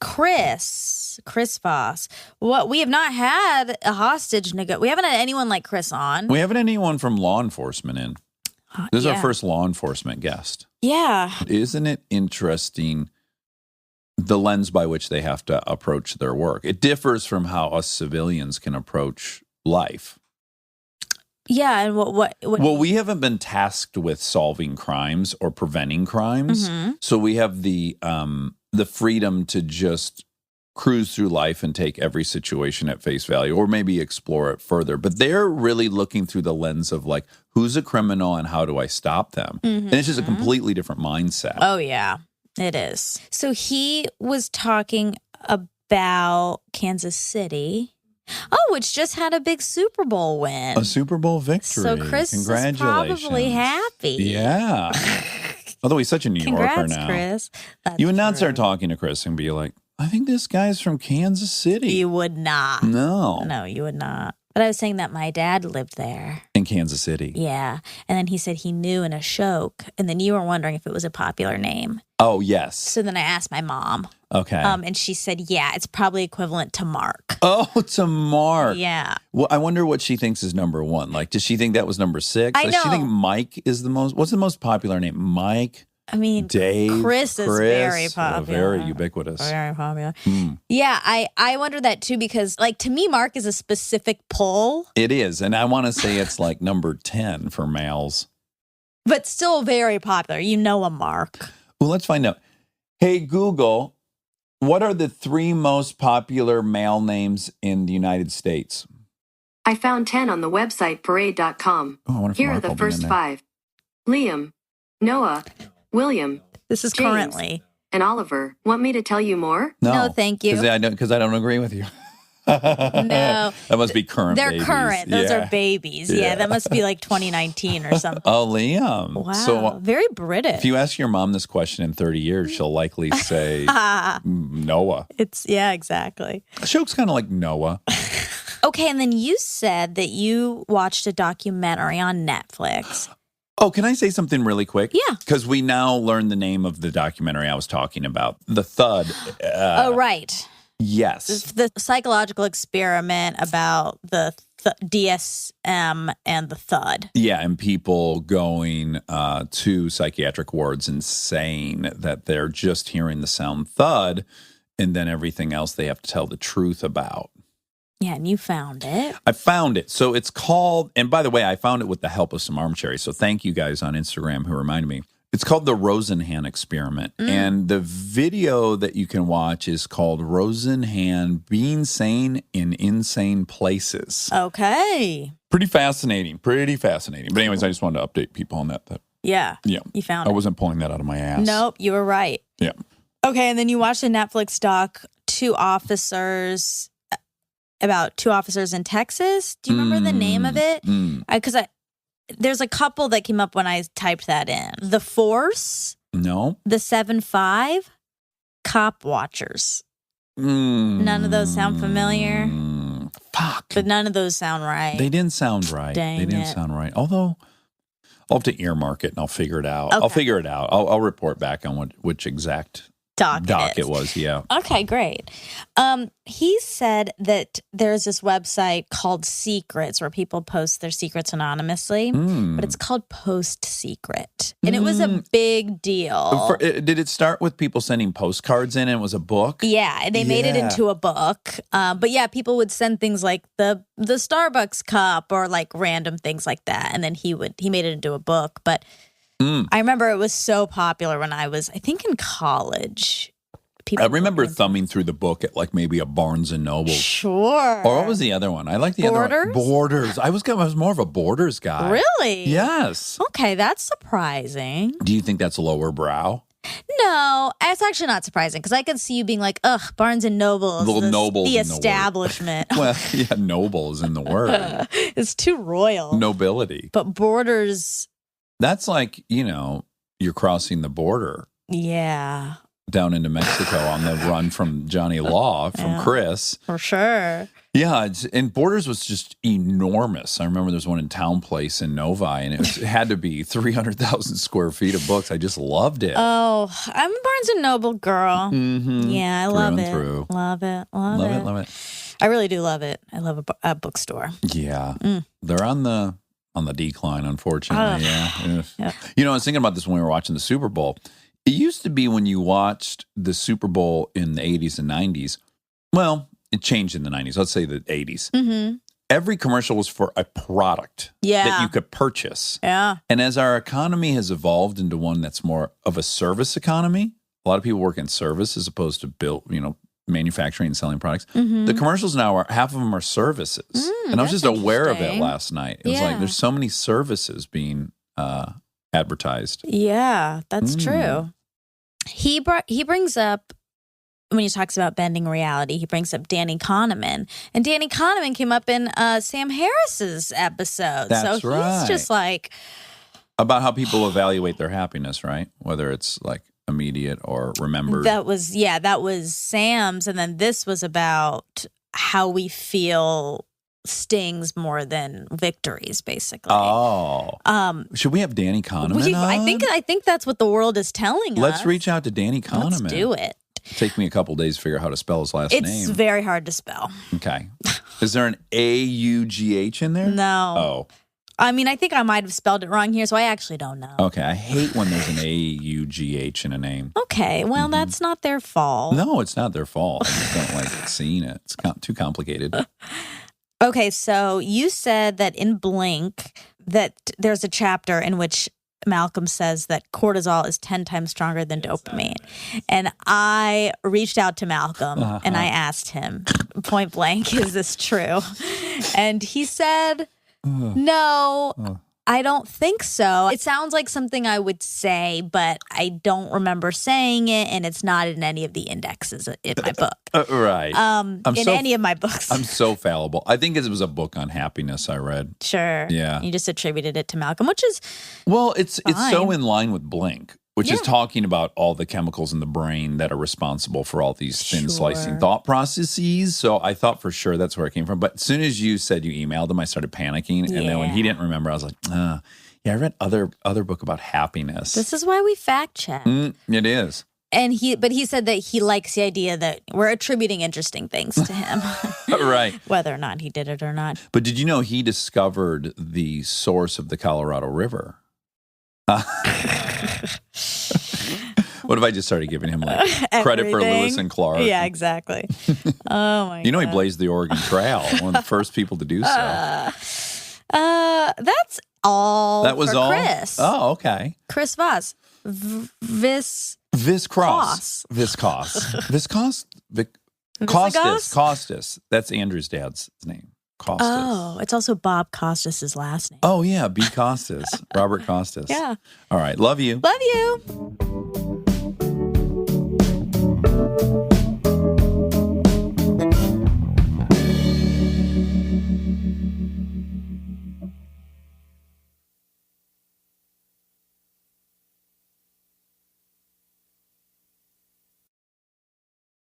[SPEAKER 2] Chris Voss. What we have not had a hostage we haven't had anyone like Chris on.
[SPEAKER 1] We haven't had anyone from law enforcement in. This is our
[SPEAKER 2] yeah.
[SPEAKER 1] first law enforcement guest.
[SPEAKER 2] Yeah.
[SPEAKER 1] Isn't it interesting the lens by which they have to approach their work? It differs from how us civilians can approach life.
[SPEAKER 2] Yeah, and what
[SPEAKER 1] Well, we haven't been tasked with solving crimes or preventing crimes.
[SPEAKER 2] Mhm.
[SPEAKER 1] So we have the freedom to just cruise through life and take every situation at face value, or maybe explore it further. But they're really looking through the lens of like, who's a criminal and how do I stop them? And it's just a completely different mindset.
[SPEAKER 2] Oh yeah, it is. So he was talking about Kansas City. Oh, which just had a big Super Bowl win.
[SPEAKER 1] A Super Bowl victory.
[SPEAKER 2] So Chris is
[SPEAKER 1] Congratulations.
[SPEAKER 2] probably happy.
[SPEAKER 1] Yeah. Although he's such a New Yorker
[SPEAKER 2] Congrats,
[SPEAKER 1] now.
[SPEAKER 2] Chris. That's
[SPEAKER 1] You would not
[SPEAKER 2] true.
[SPEAKER 1] start talking to Chris and be like, I think this guy's from Kansas City.
[SPEAKER 2] You would not.
[SPEAKER 1] No.
[SPEAKER 2] No, you would not. But I was saying that my dad lived there.
[SPEAKER 1] In Kansas City.
[SPEAKER 2] Yeah. And then he said he knew an Ashok. And then you were wondering if it was a popular name.
[SPEAKER 1] Oh, yes.
[SPEAKER 2] So then I asked my mom.
[SPEAKER 1] Okay.
[SPEAKER 2] And she said, yeah, it's probably equivalent to Mark.
[SPEAKER 1] Oh, to Mark.
[SPEAKER 2] Yeah.
[SPEAKER 1] Well, I wonder what she thinks is number one. Like, does she think that was number 6?
[SPEAKER 2] I
[SPEAKER 1] Does she think
[SPEAKER 2] know.
[SPEAKER 1] Mike is the most, what's the most popular name? Mike?
[SPEAKER 2] I mean,
[SPEAKER 1] Dave?
[SPEAKER 2] Chris is very popular.
[SPEAKER 1] Very ubiquitous.
[SPEAKER 2] Very popular.
[SPEAKER 1] Mm.
[SPEAKER 2] Yeah, I wonder that too because, like, to me, Mark is a specific pull,
[SPEAKER 1] It is. And I want to say it's like number 10 for males.
[SPEAKER 2] but still very popular. You know a Mark.
[SPEAKER 1] Well, let's find out. Hey, Google, what are the 3 most popular male names in the United States?
[SPEAKER 7] I found 10 on the website parade.com.
[SPEAKER 1] Oh, I wonder if
[SPEAKER 7] Here are
[SPEAKER 1] Mark
[SPEAKER 7] the
[SPEAKER 1] will be in
[SPEAKER 7] first
[SPEAKER 1] there.
[SPEAKER 7] 5. Liam, Noah, William,
[SPEAKER 2] This is
[SPEAKER 7] James.
[SPEAKER 2] currently.
[SPEAKER 7] and Oliver. Want me to tell you more?
[SPEAKER 2] No, thank you.
[SPEAKER 1] Because I don't agree with you.
[SPEAKER 2] No.
[SPEAKER 1] That must be current
[SPEAKER 2] They're
[SPEAKER 1] babies.
[SPEAKER 2] current. Those
[SPEAKER 1] Yeah.
[SPEAKER 2] are babies.
[SPEAKER 1] Yeah.
[SPEAKER 2] Yeah, that must be like 2019 or something.
[SPEAKER 1] Oh, Liam.
[SPEAKER 2] Wow.
[SPEAKER 1] So
[SPEAKER 2] very British.
[SPEAKER 1] if you ask your mom this question in 30 years, she'll likely say Noah.
[SPEAKER 2] Yeah, exactly.
[SPEAKER 1] Ashok's kind of like Noah.
[SPEAKER 2] Okay, and then you said that you watched a documentary on Netflix.
[SPEAKER 1] Oh, can I say something really quick?
[SPEAKER 2] Yeah.
[SPEAKER 1] Because we now learn the name of the documentary I was talking about. The Thud.
[SPEAKER 2] Oh, right.
[SPEAKER 1] Yes.
[SPEAKER 2] The psychological experiment about the DSM and the thud.
[SPEAKER 1] Yeah, and people going to psychiatric wards and saying that they're just hearing the sound thud, and then everything else they have to tell the truth about.
[SPEAKER 2] Yeah, and you found it.
[SPEAKER 1] I found it. So it's called, and by the way, I found it with the help of some armchairs. So thank you guys on Instagram who reminded me. It's called the Rosenhan Experiment. And the video that you can watch is called Rosenhan Being Sane in Insane Places.
[SPEAKER 2] Okay.
[SPEAKER 1] Pretty fascinating. Pretty fascinating. But anyways, I just wanted to update people on that.
[SPEAKER 2] Yeah.
[SPEAKER 1] Yeah.
[SPEAKER 2] You found
[SPEAKER 1] I
[SPEAKER 2] it.
[SPEAKER 1] wasn't pulling that out of my ass.
[SPEAKER 2] Nope, you were right.
[SPEAKER 1] Yeah.
[SPEAKER 2] Okay, and then you watched a Netflix doc, about 2 officers in Texas. Do you remember the name of it? Because there's a couple that came up when I typed that in. The Force,
[SPEAKER 1] No.
[SPEAKER 2] the 7-5, Cop Watchers. None of those sound familiar,
[SPEAKER 1] Fuck.
[SPEAKER 2] but none of those sound right.
[SPEAKER 1] They didn't sound right.
[SPEAKER 2] Dang
[SPEAKER 1] They didn't
[SPEAKER 2] it.
[SPEAKER 1] sound right. Although I'll have to earmark it and I'll figure it out. I'll
[SPEAKER 2] Okay.
[SPEAKER 1] figure it out. I'll report back on which exact docket was, yeah.
[SPEAKER 2] Okay, great. He said that there's this website called Secrets where people post their secrets anonymously, but it's called Post Secret. And it was a big deal.
[SPEAKER 1] Did it start with people sending postcards in and it was a book?
[SPEAKER 2] Yeah, they made it into a book. But yeah, people would send things like the Starbucks cup or like random things like that. And then he made it into a book. But I remember it was so popular when I was, I think, in college.
[SPEAKER 1] I remember thumbing through the book at like maybe a Barnes and Noble.
[SPEAKER 2] Sure.
[SPEAKER 1] Or what was the other one? I like the other one. Borders. I was more of a Borders guy.
[SPEAKER 2] Really?
[SPEAKER 1] Yes.
[SPEAKER 2] Okay, that's surprising.
[SPEAKER 1] Do you think that's lower brow?
[SPEAKER 2] No, it's actually not surprising because I could see you being like, ugh, Barnes and Noble is the establishment.
[SPEAKER 1] Well, yeah, noble is in the word.
[SPEAKER 2] It's too royal.
[SPEAKER 1] Nobility.
[SPEAKER 2] But Borders.
[SPEAKER 1] That's like, you're crossing the border.
[SPEAKER 2] Yeah.
[SPEAKER 1] Down into Mexico on the run from Johnny Law, from Chris.
[SPEAKER 2] For sure.
[SPEAKER 1] Yeah, and Borders was just enormous. I remember there's one in Town Place in Novi, and it had to be 300,000 square feet of books. I just loved it.
[SPEAKER 2] Oh, I'm a Barnes & Noble girl. Mm-hmm. Yeah, I love it.
[SPEAKER 1] Through.
[SPEAKER 2] Love it. Love it. I really do love it. I love a bookstore.
[SPEAKER 1] Yeah. They're on the decline, unfortunately. Yeah. I was thinking about this when we were watching the Super Bowl. It used to be when you watched the Super Bowl in the 80s and 90s. Well, it changed in the 90s. Let's say the 80s. Mm-hmm. Every commercial was for a product that you could purchase.
[SPEAKER 2] Yeah.
[SPEAKER 1] And as our economy has evolved into one that's more of a service economy, a lot of people work in service as opposed to manufacturing and selling products. Mm-hmm. The commercials now half of them are services. And I was just aware of it last night. It was like there's so many services being advertised.
[SPEAKER 2] Yeah, that's true. He brings up, when he talks about bending reality, he brings up Danny Kahneman. And Danny Kahneman came up in Sam Harris's episode.
[SPEAKER 1] That's
[SPEAKER 2] so
[SPEAKER 1] right.
[SPEAKER 2] He's just like...
[SPEAKER 1] About how people evaluate their happiness, right? Whether it's like immediate or remembered.
[SPEAKER 2] That was Sam's. And then this was about how we feel stings more than victories, basically.
[SPEAKER 1] Oh. Should we have Danny Kahneman on?
[SPEAKER 2] I think that's what the world is telling us.
[SPEAKER 1] Let's reach out to Danny Kahneman.
[SPEAKER 2] Let's do it.
[SPEAKER 1] Take me a couple days to figure out how to spell his last name.
[SPEAKER 2] It's very hard to spell.
[SPEAKER 1] Okay. Is there an A-U-G-H in there?
[SPEAKER 2] No.
[SPEAKER 1] Oh.
[SPEAKER 2] I mean, I think I might have spelled it wrong here, so I actually don't know.
[SPEAKER 1] Okay. I hate when there's an A-U-G-H in a name.
[SPEAKER 2] Okay. Well, that's not their fault.
[SPEAKER 1] No, it's not their fault. I just don't like seeing it. It's too complicated.
[SPEAKER 2] Okay, so you said that in Blink that there's a chapter in which Malcolm says that cortisol is 10 times stronger than dopamine. And I reached out to Malcolm and I asked him, point blank, is this true? And he said, no, I don't think so. It sounds like something I would say, but I don't remember saying it, and it's not in any of the indexes in my book.
[SPEAKER 1] Right.
[SPEAKER 2] Any of my books.
[SPEAKER 1] I'm so fallible. I think it was a book on happiness I read.
[SPEAKER 2] Sure.
[SPEAKER 1] Yeah.
[SPEAKER 2] You just attributed it to Malcolm, which is
[SPEAKER 1] it's so in line with Blink, which is talking about all the chemicals in the brain that are responsible for all these thin slicing thought processes. So I thought for sure that's where it came from. But as soon as you said you emailed him, I started panicking. And then when he didn't remember, I was like, I read other book about happiness.
[SPEAKER 2] This is why we fact check.
[SPEAKER 1] It is.
[SPEAKER 2] And he said that he likes the idea that we're attributing interesting things to him.
[SPEAKER 1] Right.
[SPEAKER 2] Whether or not he did it or not.
[SPEAKER 1] But did you know he discovered the source of the Colorado River? What if I just started giving him like credit for Lewis and Clark?
[SPEAKER 2] Yeah, exactly. Oh my God.
[SPEAKER 1] He blazed the Oregon Trail, one of the first people to do so.
[SPEAKER 2] That's all.
[SPEAKER 1] That was
[SPEAKER 2] for
[SPEAKER 1] all.
[SPEAKER 2] Chris.
[SPEAKER 1] Oh, okay.
[SPEAKER 2] Chris Voss.
[SPEAKER 1] Viscous. Costas. That's Andrew's dad's name. Costas.
[SPEAKER 2] Oh, it's also Bob Costas' last name.
[SPEAKER 1] Oh, yeah. B. Costas. Robert Costas.
[SPEAKER 2] Yeah.
[SPEAKER 1] All right. Love you.
[SPEAKER 2] Love you.